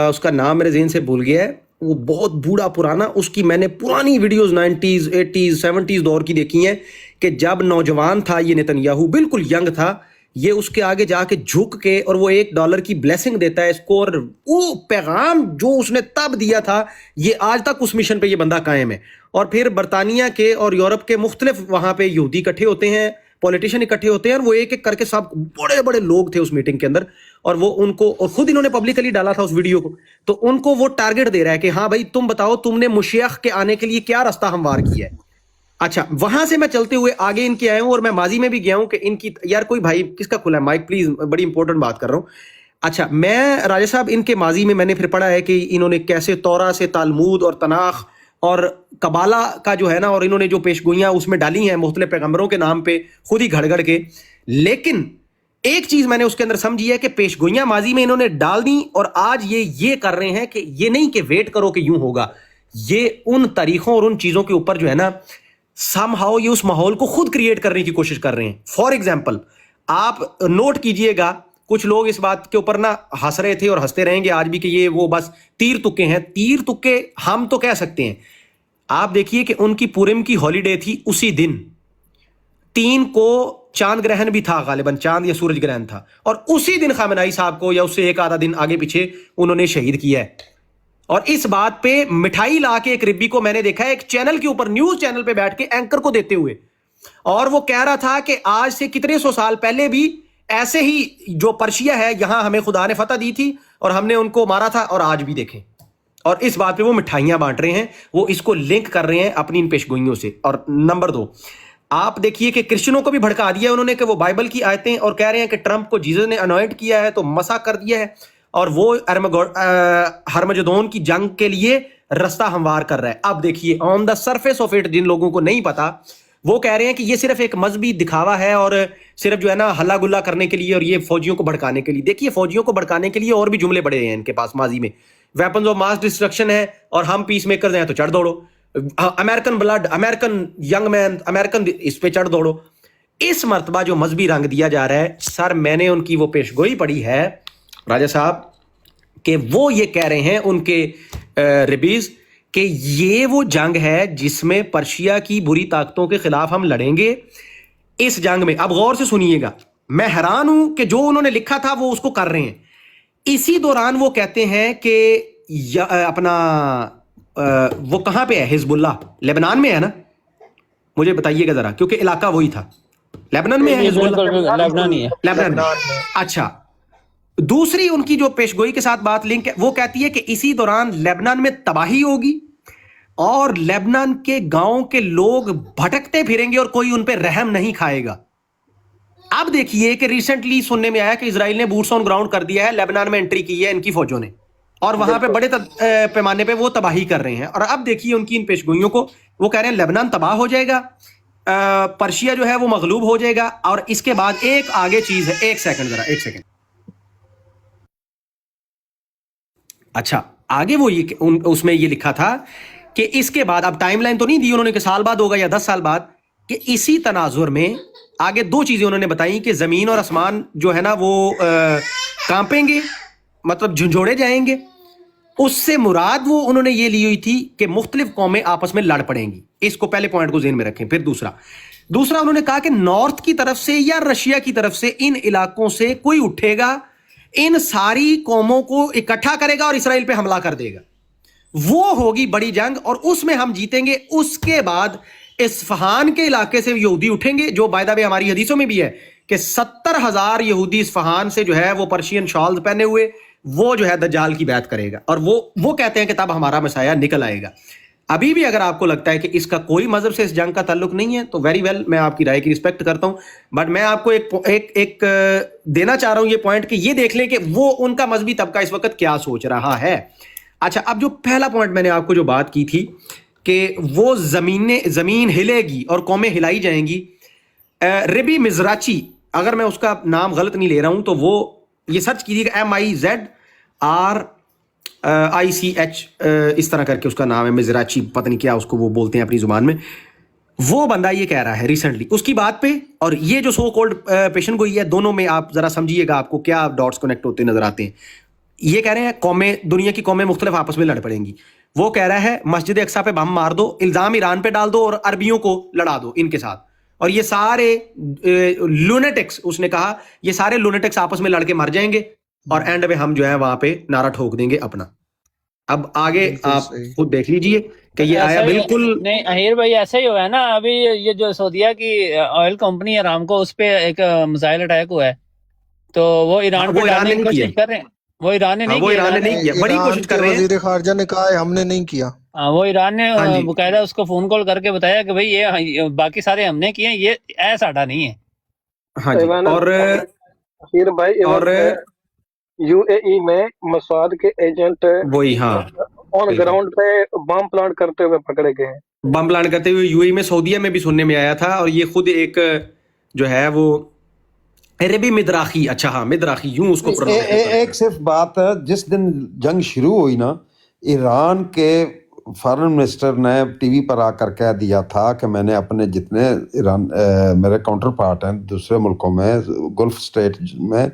اس کا نام میرے ذہن سے بھول گیا ہے، وہ بہت بوڑھا پرانا، اس کی میں نے پرانی ویڈیوز 90s 80s 70s دور کی دیکھی ہیں کہ جب نوجوان تھا یہ نتنیاہو، بالکل ینگ تھا، یہ اس کے آگے جا کے جھک کے اور وہ $1 کی بلیسنگ دیتا ہے اس کو، اور وہ پیغام جو اس نے تب دیا تھا یہ آج تک اس مشن پہ یہ بندہ قائم ہے۔ اور پھر برطانیہ کے اور یورپ کے مختلف وہاں پہ یہودی اکٹھے ہوتے ہیں، پولیٹیشین اکٹھے ہوتے ہیں، اور وہ ایک ایک کر کے سب بڑے بڑے لوگ تھے اس میٹنگ کے اندر، اور وہ ان کو، اور خود انہوں نے پبلکلی ڈالا تھا اس ویڈیو کو، تو ان کو وہ ٹارگٹ دے رہا ہے کہ ہاں بھائی تم بتاؤ تم نے مشیخ کے آنے کے لیے کیا راستہ ہموار کیا ہے۔ اچھا وہاں سے میں چلتے ہوئے آگے ان کے آیا ہوں، اور میں ماضی میں بھی گیا ہوں کہ ان کی یار کوئی بھائی کس کا کھلا ہے مائک پلیز، بڑی امپورٹنٹ بات کر رہا ہوں۔ اچھا میں راجہ صاحب ان کے ماضی میں نے پھر پڑھا ہے کہ انہوں نے کیسے تورا سے تالمود اور تناخ اور قبالہ کا جو ہے نا، اور انہوں نے جو پیشگوئیاں اس میں ڈالی ہیں مختلف پیغمبروں کے نام پہ خود ہی گھڑ گھڑ کے، لیکن ایک چیز میں نے اس کے اندر سمجھی ہے کہ پیشگوئیاں ماضی میں انہوں نے ڈال دیں، اور آج یہ کر رہے ہیں کہ یہ نہیں کہ ویٹ کرو کہ یوں ہوگا، یہ ان تاریخوں اور ان چیزوں کے اوپر جو ہے نا سم ہاؤ یہ اس ماحول کو خود کریٹ کرنے کی کوشش کر رہے ہیں۔ فار ایگزامپل آپ نوٹ کیجئے گا، کچھ لوگ اس بات کے اوپر نا ہنس رہے تھے اور ہنستے رہیں گے آج بھی کہ یہ وہ بس تیر تکے ہیں، تیر تکے ہم تو کہہ سکتے ہیں۔ آپ دیکھیے کہ ان کی پورم کی ہالیڈے تھی اسی دن، 3 کو چاند گرہن بھی تھا، غالباً چاند یا سورج گرہن تھا، اور اسی دن خامنہ ای صاحب کو یا اس سے ایک آدھا دن آگے پیچھے انہوں نے شہید کیا ہے۔ اور اس بات پہ مٹھائی لا کے ایک ربی کو میں نے دیکھا ہے ایک چینل کے اوپر، نیوز چینل پہ بیٹھ کے اینکر کو دیتے ہوئے، اور وہ کہہ رہا تھا کہ آج سے کتنے سو سال پہلے بھی ایسے ہی جو پرشیا ہے یہاں ہمیں خدا نے فتح دی تھی اور ہم نے ان کو مارا تھا، اور آج بھی دیکھیں، اور اس بات پہ وہ مٹھائیاں بانٹ رہے ہیں، وہ اس کو لنک کر رہے ہیں اپنی ان پیشگوئیوں سے۔ اور نمبر 2 آپ دیکھیے کہ کرسچنوں کو بھی بھڑکا دیا انہوں نے کہ وہ بائبل کی آیتیں، اور کہہ رہے ہیں کہ ٹرمپ کو جیزس نے انوائنٹ کیا ہے تو مسح کر دیا ہے، اور وہ ہرمجدون کی جنگ کے لیے رستہ ہموار کر رہا ہے۔ اب دیکھیے آن دا سرفیس آف اٹ، جن لوگوں کو نہیں پتا وہ کہہ رہے ہیں کہ یہ صرف ایک مذہبی دکھاوا ہے اور صرف جو ہے نا ہلا گلا کرنے کے لیے، اور یہ فوجیوں کو بھڑکانے کے لیے۔ دیکھیے فوجیوں کو بھڑکانے کے لیے اور بھی جملے بڑے ہیں ان کے پاس ماضی میں، ویپنز آف ماس ڈسٹرکشن ہے، اور ہم پیس میکرز ہیں تو چڑھ دوڑو، American blood, American young man, American اس پہ چڑھ دوڑو۔ اس مرتبہ جو مذہبی رنگ دیا جا رہا ہے سر، میں نے ان کی وہ پیشگوئی پڑھی ہے راجہ صاحب کہ وہ یہ کہہ رہے ہیں ان کے ربیز کہ یہ وہ جنگ ہے جس میں پرشیا کی بری طاقتوں کے خلاف ہم لڑیں گے اس جنگ میں۔ اب غور سے سنیے گا، میں حیران ہوں کہ جو انہوں نے لکھا تھا وہ اس کو کر رہے ہیں۔ اسی دوران وہ کہتے ہیں کہ اپنا وہ کہاں پہ ہے حزب اللہ؟ لبنان میں ہے نا؟ مجھے بتائیے گا ذرا، کیونکہ علاقہ وہی تھا۔ لبنان میں ہے حزب اللہ؟ لبنان میں۔ اچھا دوسری ان کی جو پیشگوئی کے ساتھ بات لنک ہے، وہ کہتی ہے کہ اسی دوران لیبنان میں تباہی ہوگی اور لیبنان کے گاؤں کے لوگ بھٹکتے پھریں گے اور کوئی ان پہ رحم نہیں کھائے گا۔ اب دیکھیے کہ ریسنٹلی سننے میں آیا کہ اسرائیل نے بوٹس آن گراؤنڈ کر دیا ہے، لیبنان میں انٹری کی ہے ان کی فوجوں نے، اور وہاں پہ بڑے پیمانے پہ وہ تباہی کر رہے ہیں۔ اور اب دیکھیے ان کی ان پیشگوئیوں کو، وہ کہہ رہے ہیں لیبنان تباہ ہو جائے گا، پرشیا جو ہے وہ مغلوب ہو جائے گا، اور اس کے بعد ایک آگے چیز ہے، ایک سیکنڈ۔ اچھا آگے وہ یہ اس میں یہ لکھا تھا کہ اس کے بعد، اب ٹائم لائن تو نہیں دی انہوں نے کہ سال بعد ہوگا یا 10 سال بعد، کہ اسی تناظر میں آگے 2 چیزیں انہوں نے بتائی کہ زمین اور آسمان جو ہے نا وہ کانپیں گے، मतलब झंझोड़े जाएंगे, उससे मुराद वो उन्होंने ये ली हुई थी कि मुख्तलिफ कौमें आपस में लड़ पड़ेंगी। इसको पहले पॉइंट को ज़हन में रखें। फिर दूसरा उन्होंने कहा कि नॉर्थ की तरफ से या रशिया की तरफ से इन इलाकों से कोई उठेगा, इन सारी कौमों को इकट्ठा करेगा और इसराइल पे हमला कर देगा। वो होगी बड़ी जंग और उसमें हम जीतेंगे। उसके बाद इस्फहान के इलाके से यहूदी उठेंगे, जो बाय द वे हमारी हदीसों में भी है कि 70,000 यहूदी इस्फहान से जो है वो पर्शियन शॉल पहने हुए वो जो है दज्जाल की बैत करेगा, और वो कहते हैं कि तब हमारा मसाया निकल आएगा। अभी भी अगर आपको लगता है कि इसका कोई मजहब से इस जंग का ताल्लुक नहीं है तो वेरी वेल, मैं आपकी राय की रिस्पेक्ट करता हूं, बट मैं आपको एक देना चाह रहा हूं ये पॉइंट कि ये देख लें कि वो उनका मजहबी तबका इस वक्त क्या सोच रहा है। अच्छा, अब जो पहला पॉइंट मैंने आपको जो बात की थी कि वो जमीन हिलेगी और कौमें हिलाई जाएंगी, रबी मिजराची, अगर मैं उसका नाम गलत नहीं ले रहा हूं तो वो ये सर्च कीजिएगा, MIZRICH इस तरह करके उसका नाम है, मिजराची, पता नहीं क्या उसको वो बोलते हैं अपनी जुबान में। वो बंदा ये कह रहा है रिसेंटली उसकी बात पे, और ये जो सो कॉल्ड पेशन गोई है, दोनों में आप जरा समझिएगा आपको क्या डॉट्स कनेक्ट होते नजर आते हैं। ये कह रहे हैं कौमें, दुनिया की कौमें मुख्तलिफ आपस में लड़ पड़ेंगी। वो कह रहा है मस्जिद अक्सा पे बम मार दो, इल्जाम ईरान पे डाल दो और अरबियों को लड़ा दो इनके साथ, और ये सारे लूनेटिक्स, उसने कहा ये सारे लूनेटिक्स आपस में लड़के मर जाएंगे और एंड में हम जो है वहां पे नारा ठोक देंगे अपना। अब आगे आप खुद देख लीजिए कि ये आया बिल्कुल नहीं। अहीर भाई ऐसा ही हुआ है ना, अभी ये जो सऊदीया की ऑयल कंपनी अरामको, उस पे एक मिसाइल अटैक हुआ है, तो वो ईरान पे डालने की कोशिश कर रहे हैं। वो ईरान ने नहीं किया, बड़ी कोशिश कर रहे हैं। वजीर खारजा ने कहा है हमने नहीं किया। वो ईरान ने बकायदा उसको फोन कॉल करके बताया कि भाई ये बाकी सारे हमने किए, ये साडा नहीं है। हाँ जी, और यूएई में मसाद के एजेंट वही, हाँ, ऑन ग्राउंड पे बम प्लांट करते हुए पकड़े गए हैं। बम प्लांट करते हुए यूएई में, सऊदीया में भी सुनने में आया था, और ये खुद एक जो है वो अरबी मिदराखी, अच्छा हाँ मिदराखी यूं उसको एक सिर्फ बात है, जिस दिन जंग शुरू हुई ना, ईरान के फॉरेन मिनिस्टर ने टीवी पर आकर कह दिया था कि मैंने अपने जितने मेरे काउंटर पार्ट हैं दूसरे मुल्कों में, गल्फ स्टेट में,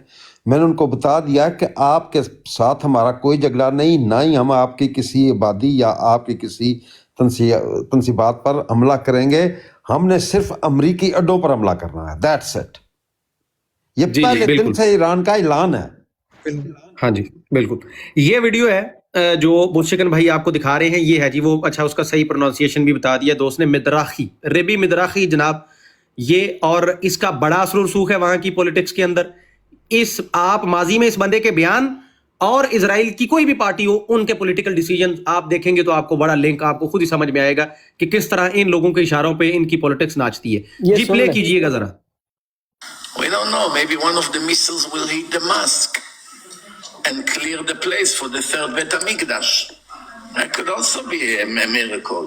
मैंने उनको बता दिया कि आपके साथ हमारा कोई झगड़ा नहीं, ना ही हम आपकी किसी आबादी या आपकी किसी तंसीबात पर हमला करेंगे, हमने सिर्फ अमरीकी अड्डों पर हमला करना है, दैट्स इट। ये पहले दिन से ईरान का ऐलान है। हाँ जी बिल्कुल। ये वीडियो है जो मुर्शिकन भाई आपको दिखा रहे हैं, ये है जी वो, अच्छा उसका सही प्रोनाउंसिएशन भी बता दिया दोस्त ने, मिदराखी, रबी मिदराखी जनाब ये, और इसका बड़ा असर रसूख है वहां की पॉलिटिक्स के अंदर। इस आप माजी में इस बंदे के बयान और इजराइल की कोई भी पार्टी हो उनके पॉलिटिकल डिसीजन आप देखेंगे तो आपको बड़ा लिंक आपको खुद ही समझ में आएगा कि किस तरह इन लोगों के इशारों पे इनकी पॉलिटिक्स नाचती है। जी प्ले कीजिएगा जरा। We don't know, maybe one of the missiles will hit Damascus and clear the place for the third Bet HaMikdash. That could also be a miracle.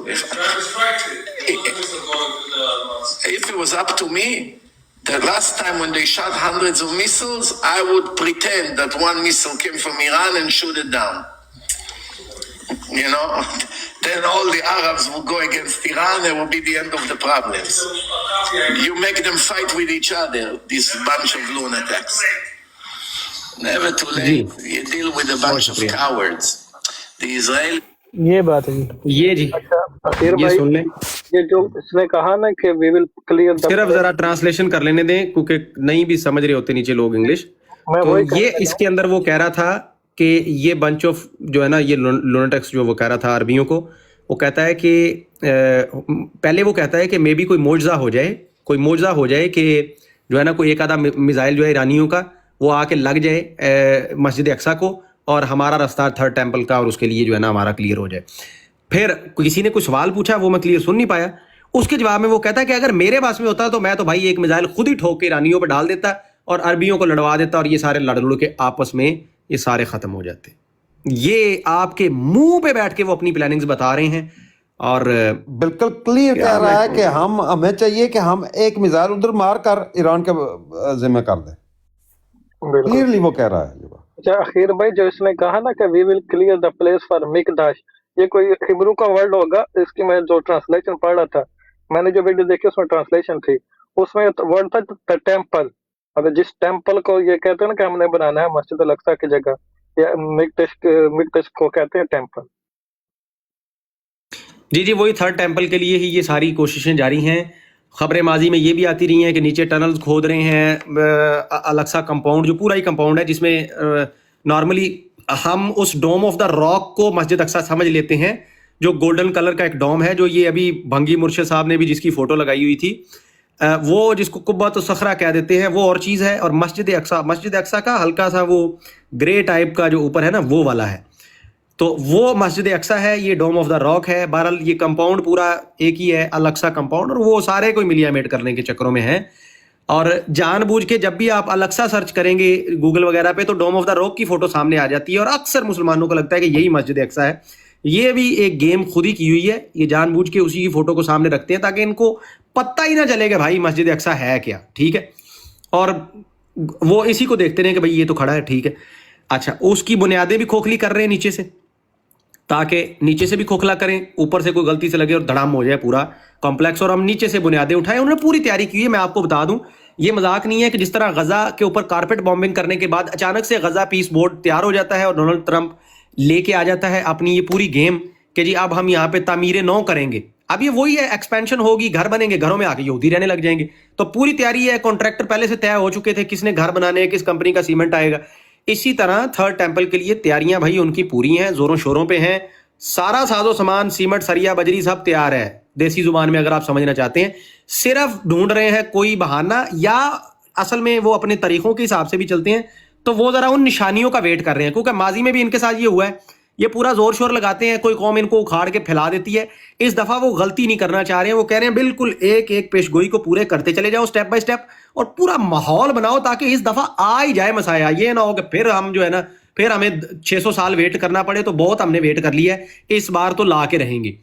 If it was up to me, the last time when they shot hundreds of missiles, I would pretend that one missile came from Iran and shoot it down. You know, then all the Arabs will go against Iran, it will be the end of the problems. You make them fight with each other, this bunch of lunatics. Never too late. You deal with a bunch of cowards. The Israeli... ये बात है जी, ये जी, ये सुन लें। ये जो इसने कहा ना कि वी विल क्लियर, सिर्फ जरा ट्रांसलेशन कर लेने दें क्योंकि नहीं भी समझ रहे होते नीचे लोग इंग्लिश। तो ये इसके अंदर वो कह रहा था कि ये बंच ऑफ जो है ना, ये लूनेटिक्स जो वो कह रहा था अरबियों को, वो कहता है कि पहले वो कहता है कि मे बी कोई मोजज़ा हो जाए कि जो है ना कोई एक आधा मिसाइल जो है ईरानियों का वो आके लग जाए मस्जिद अक्सा को और हमारा रास्ता थर्ड टेम्पल का, और उसके लिए जो है ना हमारा क्लियर हो जाए। फिर किसी ने कोई सवाल पूछा, वो मैं क्लियर सुन नहीं पाया, उसके जवाब में वो कहता है कि अगर मेरे पास में होता तो मैं तो भाई एक मिसाइल खुद ही ठोक के ईरानियों पर डाल देता और अरबियों को लड़वा देता और ये सारे लड़ के आपस में ये सारे खत्म हो जाते। ये आपके मुंह पे बैठ के वो अपनी प्लानिंग्स बता रहे हैं और बिल्कुल क्लियर कह रहा है कि हमें चाहिए कि हम एक मिसाइल उधर मार कर ईरान के जिम्मे कर दें। क्लियरली वो कह रहा है। अच्छा अखीर भाई, जो इसने कहा ना कि we will clear the place for मिकदाश, ये कोई हिब्रू का वर्ड होगा। इसकी मैं जो ट्रांसलेशन पढ़ रहा था, मैंने जो वीडियो देखी उसमें ट्रांसलेशन थी, उसमें वर्ड था द टेम्पल। और जिस टेम्पल को ये कहते हैं ना कि हमने बनाना है मस्जिद अल-अक्सा की जगह, या मिकदश को कहते हैं टेम्पल। जी वही थर्ड टेम्पल के लिए ही ये सारी कोशिशें जारी हैं। खबरें माजी में ये भी आती रही हैं कि नीचे टनल्स खोद रहे हैं, अलक्सा कंपाउंड जो पूरा ही कंपाउंड है जिसमें नॉर्मली हम उस डोम ऑफ द रॉक को मस्जिद अक्सा समझ लेते हैं, जो गोल्डन कलर का एक डोम है, जो ये अभी भंगी मुर्शिद साहब ने भी जिसकी फ़ोटो लगाई हुई थी, वो जिसको कुब्बत सखरा कह देते हैं, वो और चीज़ है। और मस्जिद अक्सा का हल्का सा वो ग्रे टाइप का जो ऊपर है ना वो वाला है, तो वो मस्जिद अक्सा है, ये डोम ऑफ द रॉक है। बहरहाल ये कंपाउंड पूरा एक ही है, अल अक्सा कंपाउंड, और वो सारे कोई मिलियामेट करने के चक्करों में है। और जानबूझ के जब भी आप अल अक्सा सर्च करेंगे गूगल वगैरह पे तो डोम ऑफ द रॉक की फोटो सामने आ जाती है, और अक्सर मुसलमानों को लगता है कि यही मस्जिद अक्सा है। ये भी एक गेम खुद ही की हुई है, ये जानबूझ के उसी की फोटो को सामने रखते हैं ताकि इनको पता ही ना चलेगा भाई मस्जिद अक्सा है क्या, ठीक है। और वो इसी को देखते रहे कि भाई ये तो खड़ा है, ठीक है। अच्छा, उसकी बुनियादें भी खोखली कर रहे हैं नीचे से, ताकि नीचे से भी खोखला करें, ऊपर से कोई गलती से लगे और धड़ाम हो जाए पूरा कॉम्प्लेक्स, और हम नीचे से बुनियादें उठाएं। उन्होंने पूरी तैयारी की है। मैं आपको बता दूं, ये मजाक नहीं है कि जिस तरह गजा के ऊपर कारपेट बॉम्बिंग करने के बाद अचानक से गजा पीस बोर्ड तैयार हो जाता है और डोनाल्ड ट्रंप लेके आ जाता है अपनी ये पूरी गेम कि जी अब हम यहाँ पे तामीर नौ करेंगे। अब ये वही है, एक्सपेंशन होगी, घर बनेंगे, घरों में आके यहूदी रहने लग जाएंगे। तो पूरी तैयारी है, कॉन्ट्रैक्टर पहले से तय हो चुके थे किसने घर बनाने, किस कंपनी का सीमेंट आएगा। इसी तरह थर्ड टेम्पल के लिए तैयारियां भाई उनकी पूरी हैं, जोरों शोरों पे हैं। सारा साजो सामान, सीमेंट, सरिया, बजरी सब तैयार है, देसी जुबान में अगर आप समझना चाहते हैं। सिर्फ ढूंढ रहे हैं कोई बहाना, या असल में वो अपने तरीकों के हिसाब से भी चलते हैं, तो वो जरा उन निशानियों का वेट कर रहे हैं, क्योंकि माजी में भी इनके साथ ये हुआ है। ये पूरा जोर शोर लगाते हैं, कोई कौम इनको उखाड़ के फैला देती है। इस दफा वो गलती नहीं करना चाह रहे हैं, वो कह रहे हैं बिल्कुल एक एक पेशगोई को पूरे करते चले जाओ स्टेप बाय स्टेप, और पूरा माहौल बनाओ ताकि इस दफा आ ही जाए मसाया। ये ना हो कि फिर हम जो है ना, फिर हमें 600 साल वेट करना पड़े, तो बहुत हमने वेट कर लिया है, इस बार तो ला के रहेंगे।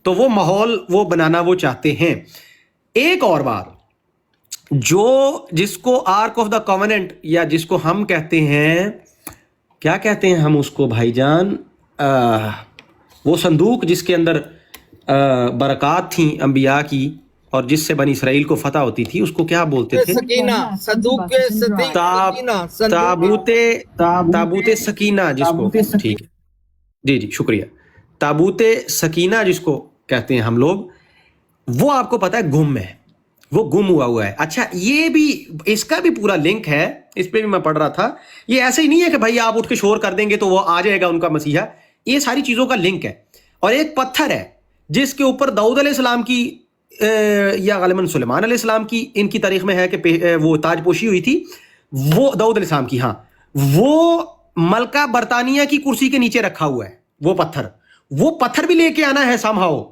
तो वो माहौल वो बनाना वो चाहते हैं। एक और बात, जो जिसको आर्क ऑफ द कॉवेनेंट, या जिसको हम कहते हैं, क्या कहते हैं हम उसको भाईजान, वो संदूक जिसके अंदर बरक़ात थी अंबिया की और जिससे बनी इसराइल को फतह होती थी, उसको क्या बोलते थे? सकीना, संदूक के ताबूते सकीना, जिसको, ठीक है जी शुक्रिया, ताबूते सकीना जिसको कहते हैं हम लोग, वो आपको पता है गुम है, वो गुम हुआ है। अच्छा, ये भी, इसका भी पूरा लिंक है, इस पे भी मैं पढ़ रहा था। ये ऐसे ही नहीं है कि भाई आप उठ के शोर कर देंगे तो वो आ जाएगा उनका मसीहा, ये सारी चीजों का लिंक है। और एक पत्थर है जिसके ऊपर दाऊद अलैहिस्सलाम की या गालिबन सुलेमान अलैहिस्सलाम की, इनकी तारीख में है कि वो ताजपोशी हुई थी, वो दाऊद अलैहिस्सलाम की, हाँ, वो मलका बरतानिया की कुर्सी के नीचे रखा हुआ है वो पत्थर भी लेके आना है समहाउ।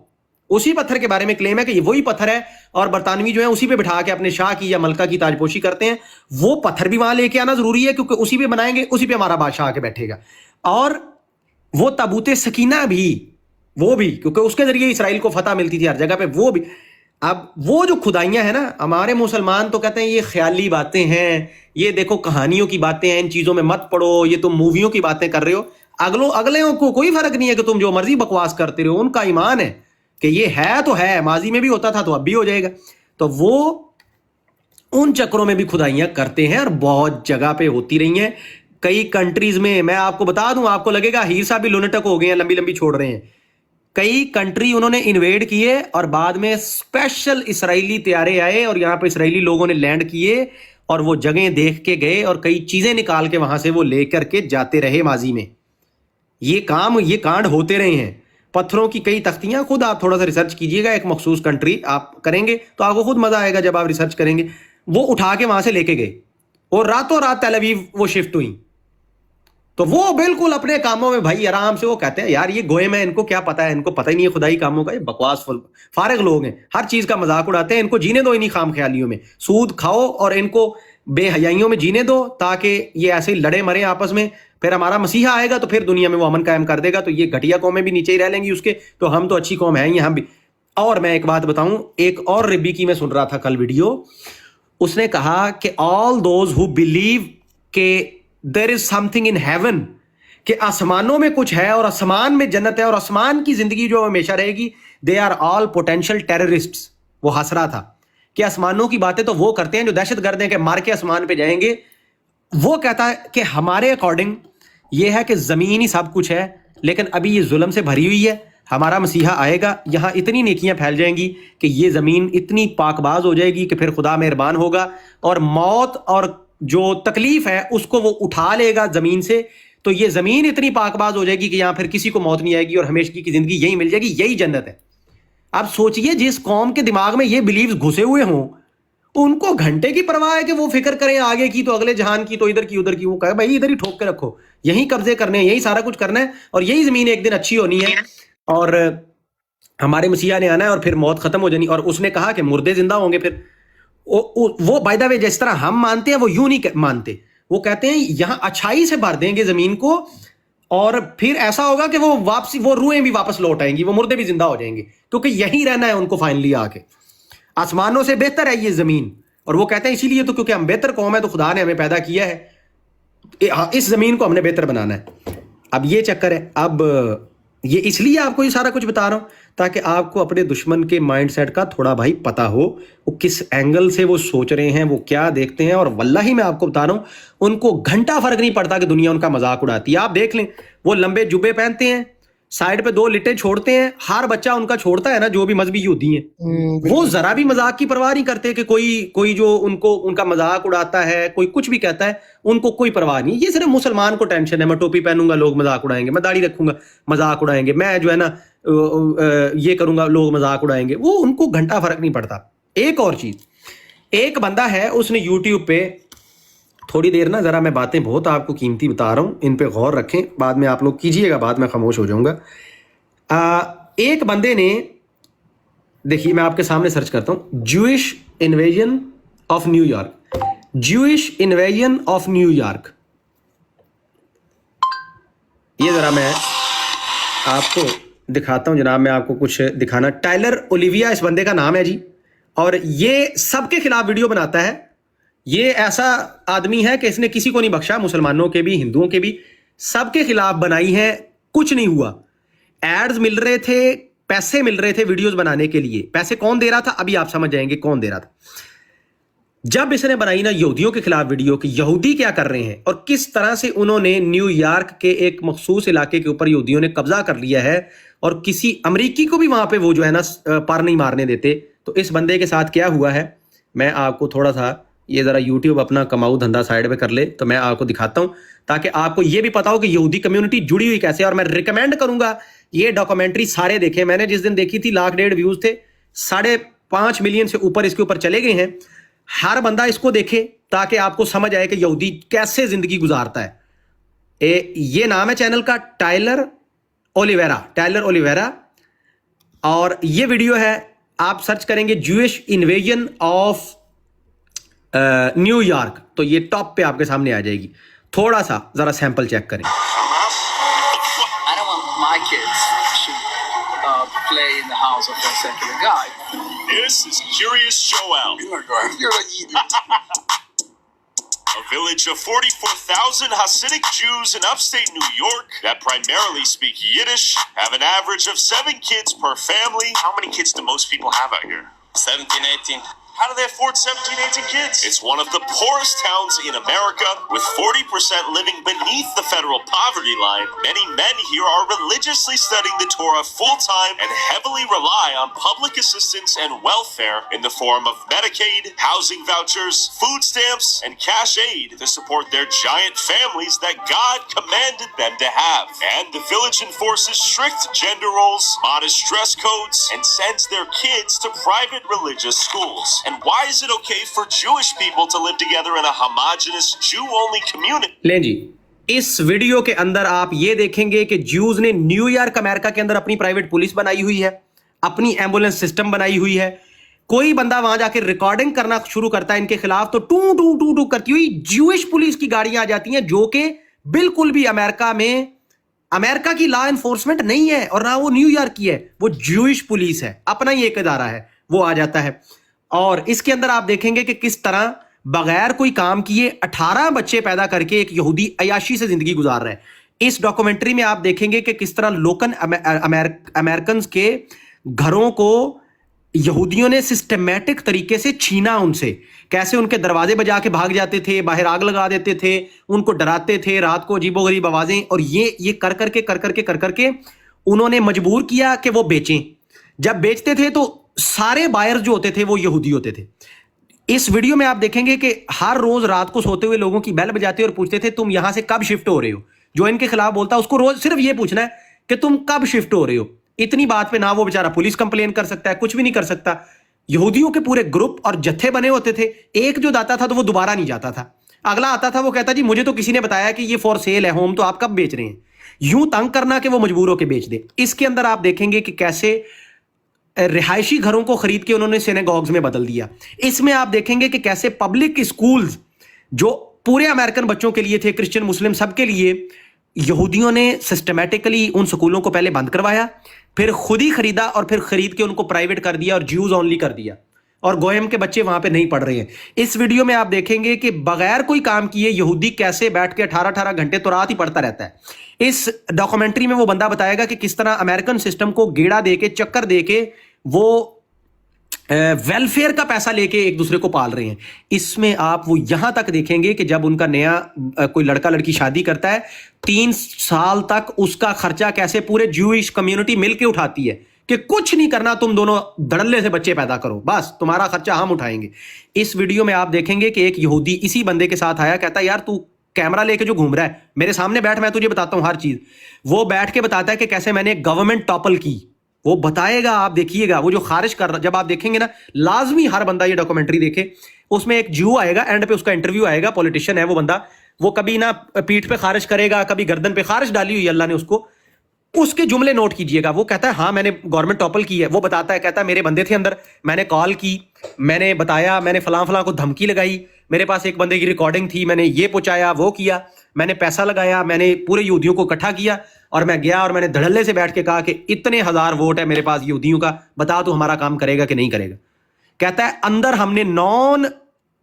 उसी पत्थर के बारे में क्लेम है कि ये वही पत्थर है, और बरतानवी जो है उसी पे बिठा के अपने शाह की या मलका की ताजपोशी करते हैं। वो पत्थर भी वहां लेके आना जरूरी है, क्योंकि उसी पे बनाएंगे, उसी पे हमारा बादशाह आके बैठेगा। और वो ताबूते सकीना भी, वो भी, क्योंकि उसके जरिए इसराइल को फतह मिलती थी हर जगह पे, वो भी। अब वो जो खुदाइयां हैं ना, हमारे मुसलमान तो कहते हैं ये ख्याली बातें हैं, ये देखो कहानियों की बातें हैं, इन चीजों में मत पड़ो, ये तुम मूवियों की बातें कर रहे हो। अगले को कोई फर्क नहीं है कि तुम जो मर्जी बकवास करते रहो, उनका ईमान है कि ये है तो है, माजी में भी होता था तो अब भी हो जाएगा। तो वो उन चक्रों में भी खुदाइयां करते हैं, और बहुत जगह पे होती रही हैं कई कंट्रीज में। मैं आपको बता दूं, आपको लगेगा हीर साहब भी लुनेटक हो गए हैं, लंबी लंबी छोड़ रहे हैं। कई कंट्री उन्होंने इन्वेड किए और बाद में स्पेशल इसराइली तैयारे आए और यहाँ पे इसराइली लोगों ने लैंड किए और वो जगह देख के गए और कई चीजें निकाल के वहां से वो लेकर के जाते रहे। माजी में ये कांड होते रहे हैं। पत्थरों की कई तख्तियां, खुद आप थोड़ा सा रिसर्च कीजिएगा, एक मखसूस कंट्री आप करेंगे तो आपको खुद मजा आएगा जब आप रिसर्च करेंगे। वो उठा के वहां से लेके गए और रातों रात तेल अवीव वो शिफ्ट हुई। तो वो बिल्कुल अपने कामों में भाई आराम से, वो कहते हैं यार ये गोए में, इनको क्या पता है, इनको पता ही नहीं है खुदाई कामों का, ये बकवास फारिग लोग हैं, हर चीज का मजाक उड़ाते हैं। इनको जीने दो इन्हीं खाम ख्यालियों में, सूद खाओ और इनको बेहयाइयों में जीने दो, ताकि ये ऐसे ही लड़े मरे आपस में। फिर हमारा मसीहा आएगा तो फिर दुनिया में वो अमन कायम कर देगा, तो ये घटिया कौमें भी नीचे ही रह लेंगी उसके, तो हम तो अच्छी कौम है ही हम भी। और मैं एक बात बताऊं, एक और रिब्बी की मैं सुन रहा था कल वीडियो, उसने कहा कि ऑल दोज हु बिलीव के there is something in heaven, कि आसमानों में कुछ है और आसमान में जन्नत है और आसमान की जिंदगी जो हमेशा रहेगी, they are all potential terrorists. वो हंस रहा था कि आसमानों की बातें तो वो करते हैं जो दहशतगर्द हैं कि मार के आसमान पे जाएंगे। वो कहता है कि हमारे अकॉर्डिंग یہ ہے کہ زمین ہی سب کچھ ہے، لیکن ابھی یہ ظلم سے بھری ہوئی ہے. ہمارا مسیحا آئے گا، یہاں اتنی نیکیاں پھیل جائیں گی کہ یہ زمین اتنی پاک باز ہو جائے گی کہ پھر خدا مہربان ہوگا اور موت اور جو تکلیف ہے اس کو وہ اٹھا لے گا زمین سے. تو یہ زمین اتنی پاک باز ہو جائے گی کہ یہاں پھر کسی کو موت نہیں آئے گی اور ہمیشگی کی زندگی یہی مل جائے گی. یہی جنت ہے. اب سوچئے جس قوم کے دماغ میں یہ بلیوز گھسے ہوئے ہوں، ان کو گھنٹے کی پرواہ ہے کہ وہ فکر کریں آگے کی تو اگلے جہان کی، تو ادھر کی ادھر کی. وہ کہے بھائی ادھر ہی ٹھوک کے رکھو، یہی قبضے کرنے ہیں، یہی سارا کچھ کرنا ہے اور یہی زمین ایک دن اچھی ہونی ہے اور ہمارے مسیحا نے آنا ہے اور پھر موت ختم ہو جانی. اور اس نے کہا کہ مردے زندہ ہوں گے. پھر وہ بائی دا وے جس طرح ہم مانتے ہیں وہ یوں نہیں مانتے. وہ کہتے ہیں یہاں اچھائی سے بھر دیں گے زمین کو اور پھر ایسا ہوگا کہ وہ روحیں بھی واپس لوٹ آئیں گی، وہ مردے بھی زندہ ہو جائیں گے، کیونکہ یہی رہنا ہے ان کو فائنلی آ کے. آسمانوں سے بہتر ہے یہ زمین. اور وہ کہتے ہیں اسی لیے تو کیونکہ ہم بہتر قوم ہے تو خدا نے ہمیں پیدا کیا ہے، اس زمین کو ہم نے بہتر بنانا ہے. اب یہ چکر ہے. اب یہ اس لیے آپ کو یہ سارا کچھ بتا رہا ہوں تاکہ آپ کو اپنے دشمن کے مائنڈ سیٹ کا تھوڑا بھائی پتا ہو، وہ کس اینگل سے وہ سوچ رہے ہیں، وہ کیا دیکھتے ہیں. اور واللہ میں آپ کو بتا رہا ہوں ان کو گھنٹہ فرق نہیں پڑتا کہ دنیا ان کا مذاق اڑاتی ہے. آپ دیکھ لیں وہ لمبے جبے پہنتے ہیں، سائڈ پہ 2 لٹیں چھوڑتے ہیں، ہر بچہ ان کا چھوڑتا ہے نا جو بھی مذہبی یہودی ہیں، وہ ذرا بھی مذاق کی پرواہ نہیں کرتے کہ کوئی جو ان کا مذاق اڑاتا ہے، کوئی کچھ بھی کہتا ہے، ان کو کوئی پرواہ نہیں. یہ صرف مسلمان کو ٹینشن ہے، میں ٹوپی پہنوں گا لوگ مذاق اڑائیں گے، میں داڑھی رکھوں گا مذاق اڑائیں گے، میں جو ہے نا یہ کروں گا لوگ مذاق اڑائیں گے. وہ ان کو گھنٹہ فرق نہیں پڑتا. ایک اور چیز، ایک بندہ ہے اس نے یوٹیوب پہ تھوڑی دیر نا ذرا میں باتیں بہت آپ کو قیمتی بتا رہا ہوں، ان پہ غور رکھیں، بعد میں آپ لوگ کیجئے گا، بعد میں خاموش ہو جاؤں گا. ایک بندے نے دیکھیے میں آپ کے سامنے سرچ کرتا ہوں، Jewish invasion of new York, Jewish invasion of new York. یہ ذرا میں آپ کو دکھاتا ہوں جناب، میں آپ کو کچھ دکھانا. ٹائلر اولیویا اس بندے کا نام ہے جی، اور یہ سب کے خلاف ویڈیو بناتا ہے. یہ ایسا آدمی ہے کہ اس نے کسی کو نہیں بخشا، مسلمانوں کے بھی ہندوؤں کے بھی، سب کے خلاف بنائی ہے، کچھ نہیں ہوا. ایڈز مل رہے تھے، پیسے مل رہے تھے ویڈیوز بنانے کے لیے. پیسے کون دے رہا تھا ابھی آپ سمجھ جائیں گے کون دے رہا تھا. جب اس نے بنائی نا یہودیوں کے خلاف ویڈیو کہ یہودی کیا کر رہے ہیں اور کس طرح سے انہوں نے نیو یارک کے ایک مخصوص علاقے کے اوپر یہودیوں نے قبضہ کر لیا ہے اور کسی امریکی کو بھی وہاں پہ وہ جو ہے نا پر نہیں مارنے دیتے، تو اس بندے کے ساتھ کیا ہوا ہے میں آپ کو تھوڑا سا یہ ذرا یوٹیوب اپنا کماؤ دھندا سائڈ پہ کر لے تو میں آپ کو دکھاتا ہوں تاکہ آپ کو یہ بھی پتا ہو کہ یہودی کمیونٹی جڑی ہوئی کیسے. اور میں ریکمینڈ کروں گا یہ ڈاکومنٹری سارے دیکھیں. میں نے جس دن دیکھی تھی 1.5 ویوز تھے، 5.5 ملین سے اوپر اس کے اوپر چلے گئے ہیں. ہر بندہ اس کو دیکھے تاکہ آپ کو سمجھ آئے کہ یہودی کیسے زندگی گزارتا ہے. یہ نام ہے چینل کا ٹائلر اولیویرا، اور یہ ویڈیو ہے آپ سرچ کریں گے Jewish invasion of new York تو یہ ٹاپ پہ آپ کے سامنے آ جائے گی. تھوڑا سا ذرا سیمپل چیک کریں. I don't want my kids to play in the house of a secular guy. This is Curious Joel. A village of 44,000 Hasidic Jews in upstate New York that primarily speak Yiddish have an average of 7 kids per family. How many kids do most people have out here? 17, 18. How do they afford 17, 18 kids? It's one of the poorest towns in America, with 40% living beneath the federal poverty line. Many men here are religiously studying the Torah full-time and heavily rely on public assistance and welfare in the form of Medicaid, housing vouchers, food stamps, and cash aid to support their giant families that God commanded them to have. And the village enforces strict gender roles, modest dress codes, and sends their kids to private religious schools. And why is it okay for Jewish people to live together in a homogeneous Jew-only community? لیں جی، اس video کے اندر آپ یہ دیکھیں گے کہ Jews نے new York امریکہ کے اندر اپنی پرائیویٹ پولیس بنائی ہوئی ہے، اپنی ایمبولنس سسٹم بنائی ہوئی ہے. کوئی بندہ وہاں جا کے ریکارڈنگ کرنا شروع کرتا ہے ان کے خلاف تو ٹو ٹو ٹو ٹو کرتی ہوئی جیوش پولیس کی گاڑیاں آ جاتی ہیں، جو کہ بالکل بھی امریکہ کی لا انفورسمنٹ نہیں ہے اور نہ وہ نیو یارک کی ہے، وہ جیوش پولیس ہے، اپنا ہی ایک ادارہ ہے، وہ آ جاتا ہے. اور اس کے اندر آپ دیکھیں گے کہ کس طرح بغیر کوئی کام کیے 18 بچے پیدا کر کے ایک یہودی عیاشی سے زندگی گزار رہا ہے. اس ڈاکومنٹری میں آپ دیکھیں گے کہ کس طرح لوکل امریکنز کے گھروں کو यहूदियों ने सिस्टमेटिक तरीके से छीना उनसे, कैसे उनके दरवाजे बजा के भाग जाते थे, बाहर आग लगा देते थे, उनको डराते थे, रात को अजीबोगरीब आवाजें, और ये कर करके उन्होंने मजबूर किया कि वो बेचें। जब बेचते थे तो सारे बायर जो होते थे वो यहूदी होते थे। इस वीडियो में आप देखेंगे कि हर रोज रात को सोते हुए लोगों की बेल बजाते और पूछते थे तुम यहां से कब शिफ्ट हो रहे हो। जो इनके खिलाफ बोलता उसको रोज सिर्फ ये पूछना है कि तुम कब शिफ्ट हो रहे हो। इतनी बात पे ना वो बेचारा पुलिस कंप्लेन कर सकता है, कुछ भी नहीं कर सकता। यहूदियों के पूरे ग्रुप और जत्थे बने होते थे, एक जो जाता था तो वो दोबारा नहीं जाता था, अगला आता था वो कहता जी मुझे तो किसी ने बताया कि ये फॉर सेल है होम, तो आप कब बेच रहे हैं। यूं तंग करना कि वो मजबूर होकर बेच दे। इसके अंदर आप देखेंगे कि कैसे रिहायशी घरों को खरीद के उन्होंने सिनेगॉग्स में बदल दिया। इसमें आप देखेंगे कि कैसे पब्लिक स्कूल्स जो पूरे अमेरिकन बच्चों के लिए थे, क्रिश्चियन मुस्लिम सबके लिए, यहूदियों ने सिस्टमैटिकली उन स्कूलों को पहले बंद करवाया, फिर खुद ही खरीदा और फिर खरीद के उनको प्राइवेट कर दिया और ज्यूज ओनली कर दिया, और गोयम के बच्चे वहां पे नहीं पढ़ रहे हैं। इस वीडियो में आप देखेंगे कि बगैर कोई काम किए यहूदी कैसे बैठ के 18-18 घंटे तो रात ही पढ़ता रहता है। इस डॉक्यूमेंट्री में वो बंदा बताएगा कि किस तरह अमेरिकन सिस्टम को गेड़ा देके, चक्कर देके वो वेलफेयर का पैसा लेके एक दूसरे को पाल रहे हैं। इसमें आप वो यहां तक देखेंगे कि जब उनका नया कोई लड़का लड़की शादी करता है, 3 साल तक उसका खर्चा कैसे पूरे ज्यूइश कम्युनिटी मिलके उठाती है कि कुछ नहीं करना, तुम दोनों धड़ल्ले से बच्चे पैदा करो, बस तुम्हारा खर्चा हम उठाएंगे। इस वीडियो में आप देखेंगे कि एक यहूदी इसी बंदे के साथ आया, कहता है यार तू कैमरा लेके जो घूम रहा है मेरे सामने बैठ, मैं तुझे बताता हूं हर चीज। वो बैठ के बताता है कि कैसे मैंने गवर्नमेंट टॉपल की, वो बताएगा, आप देखिएगा। वो जो खारिज कर रहा, जब आप देखेंगे ना, लाजमी हर बंदा ये डॉक्यूमेंट्री देखे, उसमें एक ज्यू आएगा, एंड पे उसका इंटरव्यू आएगा, पॉलिटिशियन है वो बंदा, वो कभी ना पीठ पे खारिज करेगा, कभी गर्दन पे खारिज डाली हुई अल्लाह ने उसको, उसके जुमले नोट कीजिएगा। वो कहता है हाँ मैंने गवर्नमेंट टॉपल की है, वो बताता है, कहता है मेरे बंदे थे अंदर, मैंने कॉल की, मैंने बताया, मैंने फलां फलां को धमकी लगाई, मेरे पास एक बंदे की रिकॉर्डिंग थी, मैंने ये पहुंचाया, वो किया, मैंने पैसा लगाया, मैंने पूरे यहूदियों को इकट्ठा किया, और मैं गया और मैंने धड़ल्ले से बैठ के कहा कि इतने 1000 वोट है मेरे पास यहूदियों का, बता तू हमारा काम करेगा कि नहीं करेगा। कहता है अंदर हमने नॉन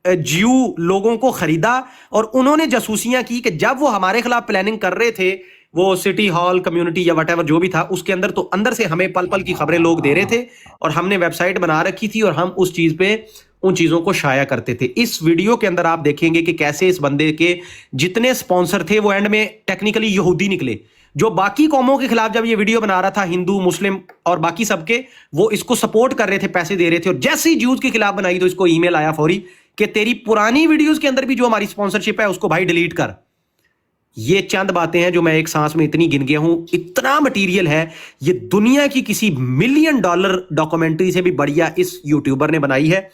ज्यू लोगों को खरीदा और उन्होंने जासूसियां की कि जब वो हमारे खिलाफ प्लानिंग कर रहे थे, वो सिटी हॉल कम्युनिटी या वट एवर जो भी था उसके अंदर, तो अंदर से हमें पल पल की खबरें लोग दे रहे थे और हमने वेबसाइट बना रखी थी और हम उस चीज पे उन चीजों को शाया करते थे। इस वीडियो के अंदर आप देखेंगे कि कैसे इस बंदे के जितने स्पॉन्सर थे वो एंड में टेक्निकली यहूदी निकले। जो बाकी कौमों के खिलाफ जब ये वीडियो बना रहा था, हिंदू मुस्लिम और बाकी सबके, वो इसको सपोर्ट कर रहे थे, पैसे दे रहे थे। और जैसे ही ज्यूज के खिलाफ बनाई तो इसको ईमेल आया फौरी कि तेरी पुरानी वीडियोस के अंदर भी जो हमारी स्पॉन्सरशिप है उसको भाई डिलीट कर। ये चंद बातें हैं जो मैं एक सांस में इतनी गिन गया हूं, इतना मटीरियल है। ये दुनिया की किसी $1 मिलियन डॉक्यूमेंट्री से भी बढ़िया इस यूट्यूबर ने बनाई है।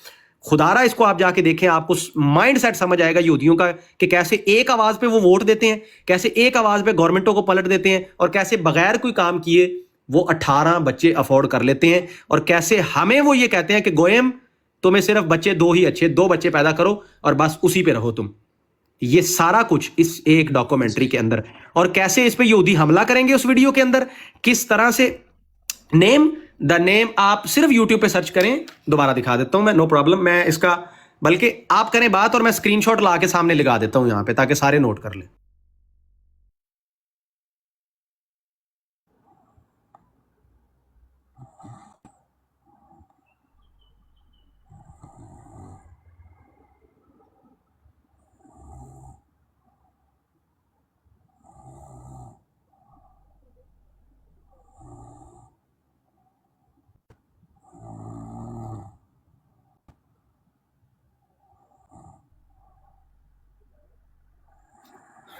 खुदारा इसको आप जाके देखें, आपको माइंड सेट समझ आएगा यहूदियों का कि कैसे एक आवाज पे वो वोट देते हैं, कैसे एक आवाज पे गवर्नमेंटों को पलट देते हैं, और कैसे बगैर कोई काम किए वो 18 बच्चे अफोर्ड कर लेते हैं, और कैसे हमें वो ये कहते हैं कि गोयम तुम्हें सिर्फ बच्चे 2 ही अच्छे, 2 बच्चे पैदा करो और बस उसी पे रहो तुम। ये सारा कुछ इस एक डॉक्यूमेंट्री के अंदर, और कैसे इस पे यहूदी हमला करेंगे उस वीडियो के अंदर, किस तरह से द नेम आप सिर्फ YouTube पे सर्च करें, दोबारा दिखा देता हूं मैं, नो प्रॉब्लम। मैं इसका, बल्कि आप करें बात और मैं स्क्रीनशॉट ला के सामने लगा देता हूं यहां पे, ताकि सारे नोट कर लें।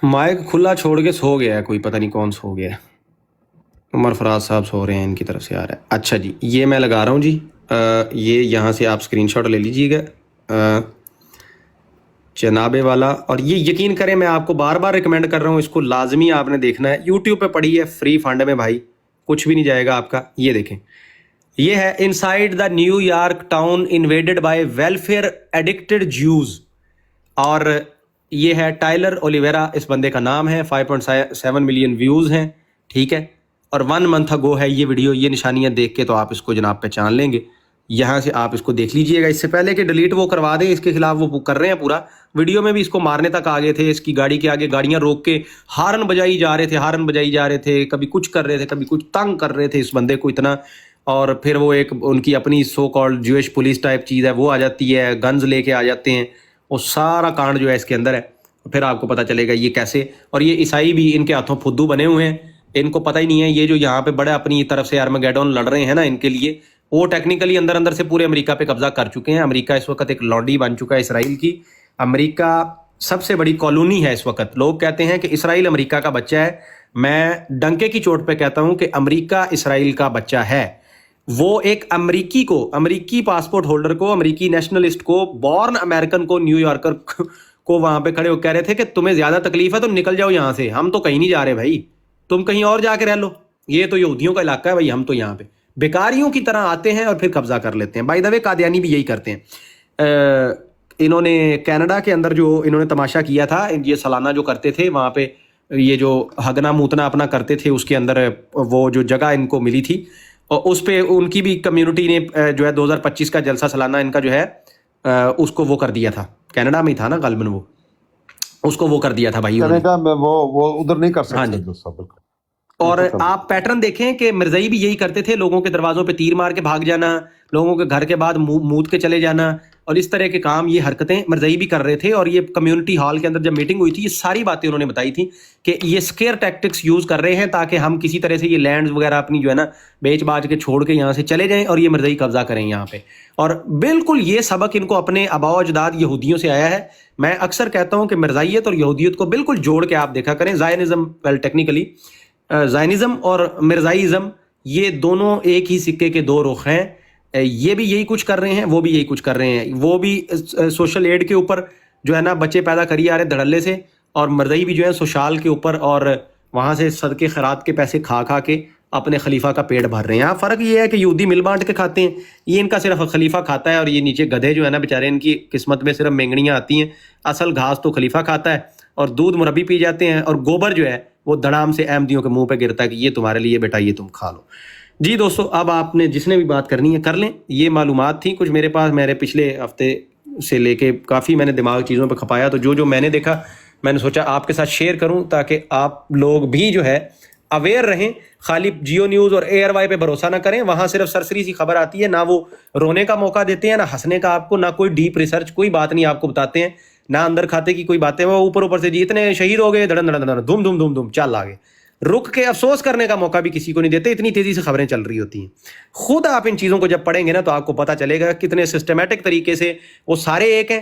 माइक खुला छोड़ के सो गया है कोई, पता नहीं कौन सो गया है। उमर फराज साहब सो रहे हैं, इनकी तरफ से आ रहा है। अच्छा जी, ये मैं लगा रहा हूँ जी, ये यहाँ से आप स्क्रीनशॉट ले लीजिएगा, जनाबे वाला। और ये यकीन करें, मैं आपको बार बार रिकमेंड कर रहा हूँ, इसको लाजमी आपने देखना है। यूट्यूब पे पड़ी है, फ्री फंड में भाई, कुछ भी नहीं जाएगा आपका। ये देखें, ये है inside the New York town invaded by welfare addicted Jews, और ये है टाइलर ओलिवेरा, इस बंदे का नाम है। 5.7 मिलियन व्यूज़ हैं, ठीक है, और 1 मंथ अगो है ये वीडियो। ये निशानियां देख के तो आप इसको जनाब पहचान लेंगे। यहाँ से आप इसको देख लीजिएगा, इससे पहले कि डिलीट वो करवा दें, इसके खिलाफ वो कर रहे हैं पूरा। वीडियो में भी इसको मारने तक आ गए थे, इसकी गाड़ी के आगे गाड़ियां रोक के हारन बजाई जा रहे थे, कभी कुछ कर रहे थे, कभी कुछ तंग कर रहे थे इस बंदे को इतना। اور پھر وہ ایک ان کی اپنی so called Jewish police type چیز ہے وہ آ جاتی ہے, گنز لے کے آ جاتے ہیں, وہ سارا کانڈ جو ہے اس کے اندر ہے. پھر آپ کو پتہ چلے گا یہ کیسے, اور یہ عیسائی بھی ان کے ہاتھوں پھدو بنے ہوئے ہیں, ان کو پتہ ہی نہیں ہے یہ جو یہاں پہ بڑے اپنی طرف سے ارمگیڈون لڑ رہے ہیں نا ان کے لیے, وہ ٹیکنیکلی اندر سے پورے امریکہ پہ قبضہ کر چکے ہیں. امریکہ اس وقت ایک لانڈی بن چکا ہے اسرائیل کی. امریکہ سب سے بڑی کالونی ہے اس وقت. لوگ کہتے ہیں کہ اسرائیل امریکہ کا بچہ ہے, میں ڈنکے کی چوٹ پہ کہتا ہوں کہ امریکہ اسرائیل کا بچہ ہے. وہ ایک امریکی کو, امریکی پاسپورٹ ہولڈر کو, امریکی نیشنلسٹ کو, بورن امریکن کو, نیو یارکر کو وہاں پہ کھڑے ہو کہہ رہے تھے کہ تمہیں زیادہ تکلیف ہے تو نکل جاؤ یہاں سے, ہم تو کہیں نہیں جا رہے بھائی, تم کہیں اور جا کے رہ لو, یہ تو یہودیوں کا علاقہ ہے بھائی, ہم تو یہاں پہ بیکاریوں کی طرح آتے ہیں اور پھر قبضہ کر لیتے ہیں. بائی دا وے قادیانی بھی یہی کرتے ہیں. انہوں نے کینیڈا کے اندر جو انہوں نے تماشا کیا تھا, یہ سالانہ جو کرتے تھے وہاں پہ, یہ جو ہگنا موتنا اپنا کرتے تھے, اس کے اندر وہ جو جگہ ان کو ملی تھی, اور اس پہ ان کی بھی کمیونٹی نے جو ہے 2025 کا جلسہ سالانہ ان کا جو ہے اس کو وہ کر دیا تھا. کینیڈا میں ہی تھا نا غالباً, وہ اس کو وہ کر دیا تھا بھائی کینیڈا میں, وہ ادھر نہیں کر سکتے. ہاں جی. اور آپ پیٹرن دیکھیں کہ مرزائی بھی یہی کرتے تھے, لوگوں کے دروازوں پہ تیر مار کے بھاگ جانا, لوگوں کے گھر کے بعد موت کے چلے جانا, اور اس طرح کے کام, یہ حرکتیں مرزائی بھی کر رہے تھے. اور یہ کمیونٹی ہال کے اندر جب میٹنگ ہوئی تھی, یہ ساری باتیں انہوں نے بتائی تھی کہ یہ اسکیئر ٹیکٹکس یوز کر رہے ہیں تاکہ ہم کسی طرح سے یہ لینڈز وغیرہ اپنی جو ہے نا بیچ باچ کے چھوڑ کے یہاں سے چلے جائیں اور یہ مرزائی قبضہ کریں یہاں پہ. اور بالکل یہ سبق ان کو اپنے آباء و اجداد یہودیوں سے آیا ہے. میں اکثر کہتا ہوں کہ مرزائیت اور یہودیت کو بالکل جوڑ کے آپ دیکھا کریں. زائنزم, ویل ٹیکنیکلی زائنزم اور مرزائیزم یہ دونوں ایک ہی سکے کے دو رخ ہیں. یہ بھی یہی کچھ کر رہے ہیں, وہ بھی یہی کچھ کر رہے ہیں. وہ بھی سوشل ایڈ کے اوپر جو ہے نا بچے پیدا کری آ رہے دھڑلے سے, اور مرزائی بھی جو ہے سوشال کے اوپر اور وہاں سے صدقے خیرات کے پیسے کھا کھا کے اپنے خلیفہ کا پیٹ بھر رہے ہیں. ہاں فرق یہ ہے کہ یہودی مل بانٹ کے کھاتے ہیں, یہ ان کا صرف خلیفہ کھاتا ہے, اور یہ نیچے گدھے جو ہے نا بیچارے, ان کی قسمت میں صرف مینگنیاں آتی ہیں. اصل گھاس تو خلیفہ کھاتا ہے, اور دودھ مربی پی جاتے ہیں, اور گوبر جو ہے وہ دڑام سے احمدیوں کے منہ پہ گرتا ہے کہ یہ تمہارے لیے بیٹا, یہ تم کھا لو. جی دوستو, اب آپ نے جس نے بھی بات کرنی ہے کر لیں. یہ معلومات تھیں کچھ میرے پاس, میرے پچھلے ہفتے سے لے کے کافی میں نے دماغ چیزوں پہ کھپایا, تو جو میں نے دیکھا میں نے سوچا آپ کے ساتھ شیئر کروں تاکہ آپ لوگ بھی جو ہے اویئر رہیں. خالی جیو نیوز اور اے آر وائی پہ بھروسہ نہ کریں, وہاں صرف سرسری سی خبر آتی ہے, نہ وہ رونے کا موقع دیتے ہیں, نہ ہنسنے کا آپ کو, نہ کوئی ڈیپ ریسرچ, کوئی بات نہیں آپ کو بتاتے ہیں, نہ اندر کھاتے کی کوئی باتیں. وہ اوپر سے جی اتنے شہید ہو گئے, دھڑن دھڑن دھوم دھوم دھوم دھوم, چل آگے. رک کے افسوس کرنے کا موقع بھی کسی کو نہیں دیتے, اتنی تیزی سے خبریں چل رہی ہوتی ہیں. خود آپ ان چیزوں کو جب پڑھیں گے نا تو آپ کو پتہ چلے گا کتنے سسٹمیٹک طریقے سے وہ سارے ایک ہیں.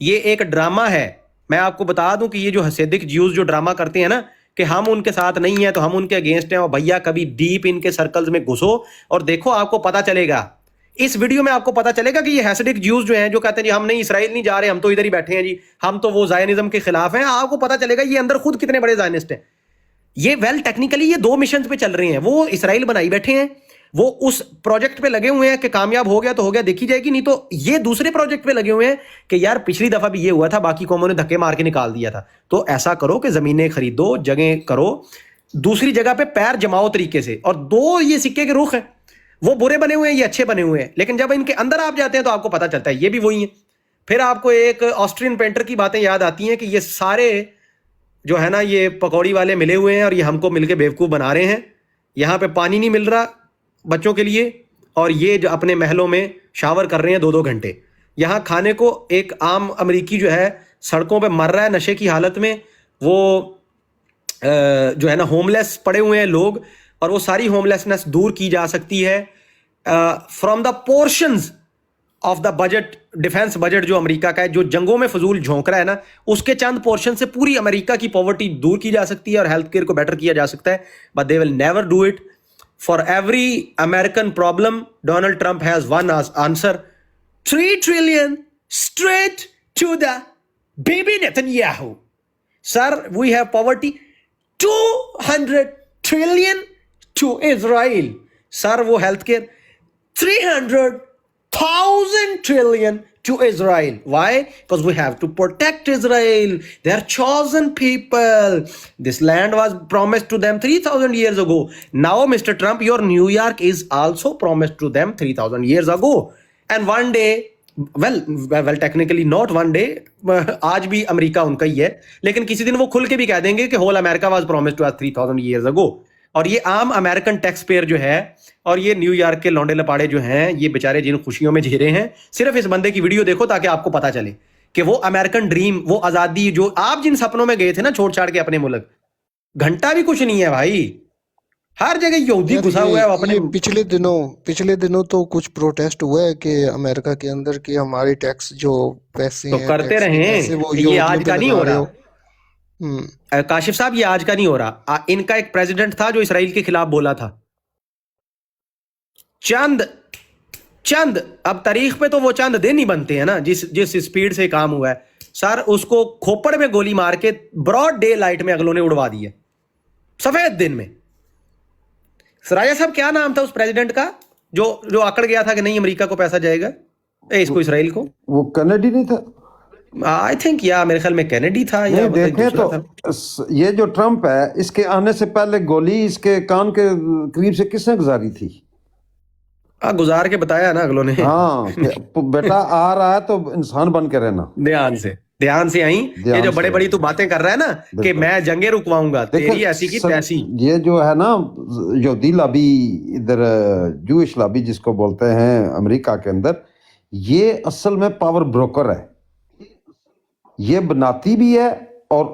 یہ ایک ڈرامہ ہے. میں آپ کو بتا دوں کہ یہ جو حسیدک جیوز جو ڈرامہ کرتے ہیں نا کہ ہم ان کے ساتھ نہیں ہیں تو ہم ان کے اگینسٹ ہیں, اور بھیا کبھی ڈیپ ان کے سرکلز میں گھسو اور دیکھو, آپ کو پتہ چلے گا. اس ویڈیو میں آپ کو پتہ چلے گا کہ یہ حسیدک جیوز جو ہیں جو کہتے ہیں جی ہم نہیں اسرائیل نہیں جا رہے, ہم تو ادھر ہی بیٹھے ہیں جی, ہم تو وہ زائنزم کے خلاف ہیں. آپ کو پتہ چلے گا یہ اندر خود کتنے بڑے زائنسٹ ہیں. یہ ویل ٹیکنیکلی یہ 2 مشنز پہ چل رہے ہیں. وہ اسرائیل بنائی بیٹھے ہیں, وہ اس پروجیکٹ پہ لگے ہوئے ہیں کہ کامیاب ہو گیا تو ہو گیا, دیکھی جائے گی, نہیں تو یہ دوسرے پروجیکٹ پہ لگے ہوئے ہیں کہ یار پچھلی دفعہ بھی یہ ہوا تھا, باقی قوموں نے دھکے مار کے نکال دیا تھا, تو ایسا کرو کہ زمینیں خریدو, جگہیں کرو, دوسری جگہ پہ پیر جماؤ طریقے سے. اور 2 یہ سکے کے رخ ہیں, وہ برے بنے ہوئے ہیں, یہ اچھے بنے ہوئے ہیں, لیکن جب ان کے اندر آپ جاتے ہیں تو آپ کو پتہ چلتا ہے یہ بھی وہی ہیں. پھر آپ کو ایک آسٹرین پینٹر کی باتیں یاد آتی ہیں کہ یہ سارے جو ہے نا یہ پکوڑی والے ملے ہوئے ہیں اور یہ ہم کو مل کے بیوقوف بنا رہے ہیں. یہاں پہ پانی نہیں مل رہا بچوں کے لیے, اور یہ جو اپنے محلوں میں شاور کر رہے ہیں 2-2 گھنٹے. یہاں کھانے کو ایک عام امریکی جو ہے سڑکوں پہ مر رہا ہے نشے کی حالت میں, وہ جو ہے نا ہوم لیس پڑے ہوئے ہیں لوگ, اور وہ ساری ہوم لیسنس دور کی جا سکتی ہے from the portions of the budget, defence budget جو امریکہ کا ہے, جو جنگوں میں فضول جھونک رہا ہے نا, اس کے چند پورشن سے پوری امریکہ کی پاورٹی دور کی جا سکتی ہے اور ہیلتھ کیئر کو بیٹر کیا جا سکتا ہے. But they will never do it. For every American problem Donald Trump has one answer, 3 trillion straight to the baby Netanyahu. Sir, we have poverty. 200 trillion to Israel. Sir, وہ health care 300,000 trillion to Israel. Why? Because we have to protect Israel. They are chosen people. This land was promised to them 3,000 years ago. Now, Mr. Trump, your New York is also promised to them 3,000 years ago. And one day, well, technically not one day, آج بھی امریکہ ان کا ہی ہے, لیکن کسی دن وہ کھل کے بھی کہہ دیں گے کہ whole America was promised to us 3,000 years ago. اور یہ عام امریکن ٹیکس پیئر جو ہے اور یہ نیو یارک کے لونڈے لپاڑے جو ہیں یہ بیچارے جن خوشیوں میں جھیرے ہیں، صرف اس بندے کی ویڈیو دیکھو تاکہ آپ کو پتا چلے کہ وہ امریکن ڈریم، وہ آزادی جو آپ جن سپنوں میں گئے تھے نا چھوڑ چھاڑ کے اپنے ملک، گھنٹہ بھی کچھ نہیں ہے بھائی، ہر جگہ یہودی گھسا ہوا ہے وہ اپنے. یہ پچھلے دنوں تو کچھ پروٹیسٹ ہوا ہے کہ امریکہ کے اندر کہ ہمارے ٹیکس جو پیسے تو ہیں کرتے رہیں، یہ آج کا نہیں ہو رہا کاشف صاحب، یہ آج کا نہیں ہو رہا. ان کا ایک پریزیڈنٹ تھا جو اسرائیل کے خلاف بولا تھا، چند اب تاریخ پہ تو وہ چند دن ہی بنتے ہیں نا جس اسپیڈ سے کام ہوا ہے سر، اس کو کھوپڑ میں گولی مار کے براڈ ڈے لائٹ میں اگلوں نے اڑوا دی ہے، سفید دن میں. سرایا صاحب کیا نام تھا اس پریزیڈنٹ کا جو اکڑ گیا تھا کہ نہیں امریکہ کو پیسہ جائے گا اس کو اسرائیل کو؟ وہ کینیڈی نہیں تھا آئی تھنک، یا میرے خیال میں کینیڈی تھا یا نہیں. دیکھیں تو یہ جو ٹرمپ ہے اس کے آنے سے پہلے گولی اس کے کان کے قریب سے کس نے گزاری تھی؟ گزار کے بتایا نا اگلوں نے. ہاں بیٹا آ رہا ہے تو انسان بن کے رہنا، دھیان سے آئیں. یہ جو بڑے بڑی تو باتیں کر رہا ہے نا کہ میں جنگیں رکواؤں گا، تیری ایسی کی تیسی. یہ جو ہے نا یہودی لابی، ادھر جوئش لابی جس کو بولتے ہیں امریکہ کے اندر، یہ اصل میں پاور بروکر ہے، یہ بناتی بھی ہے اور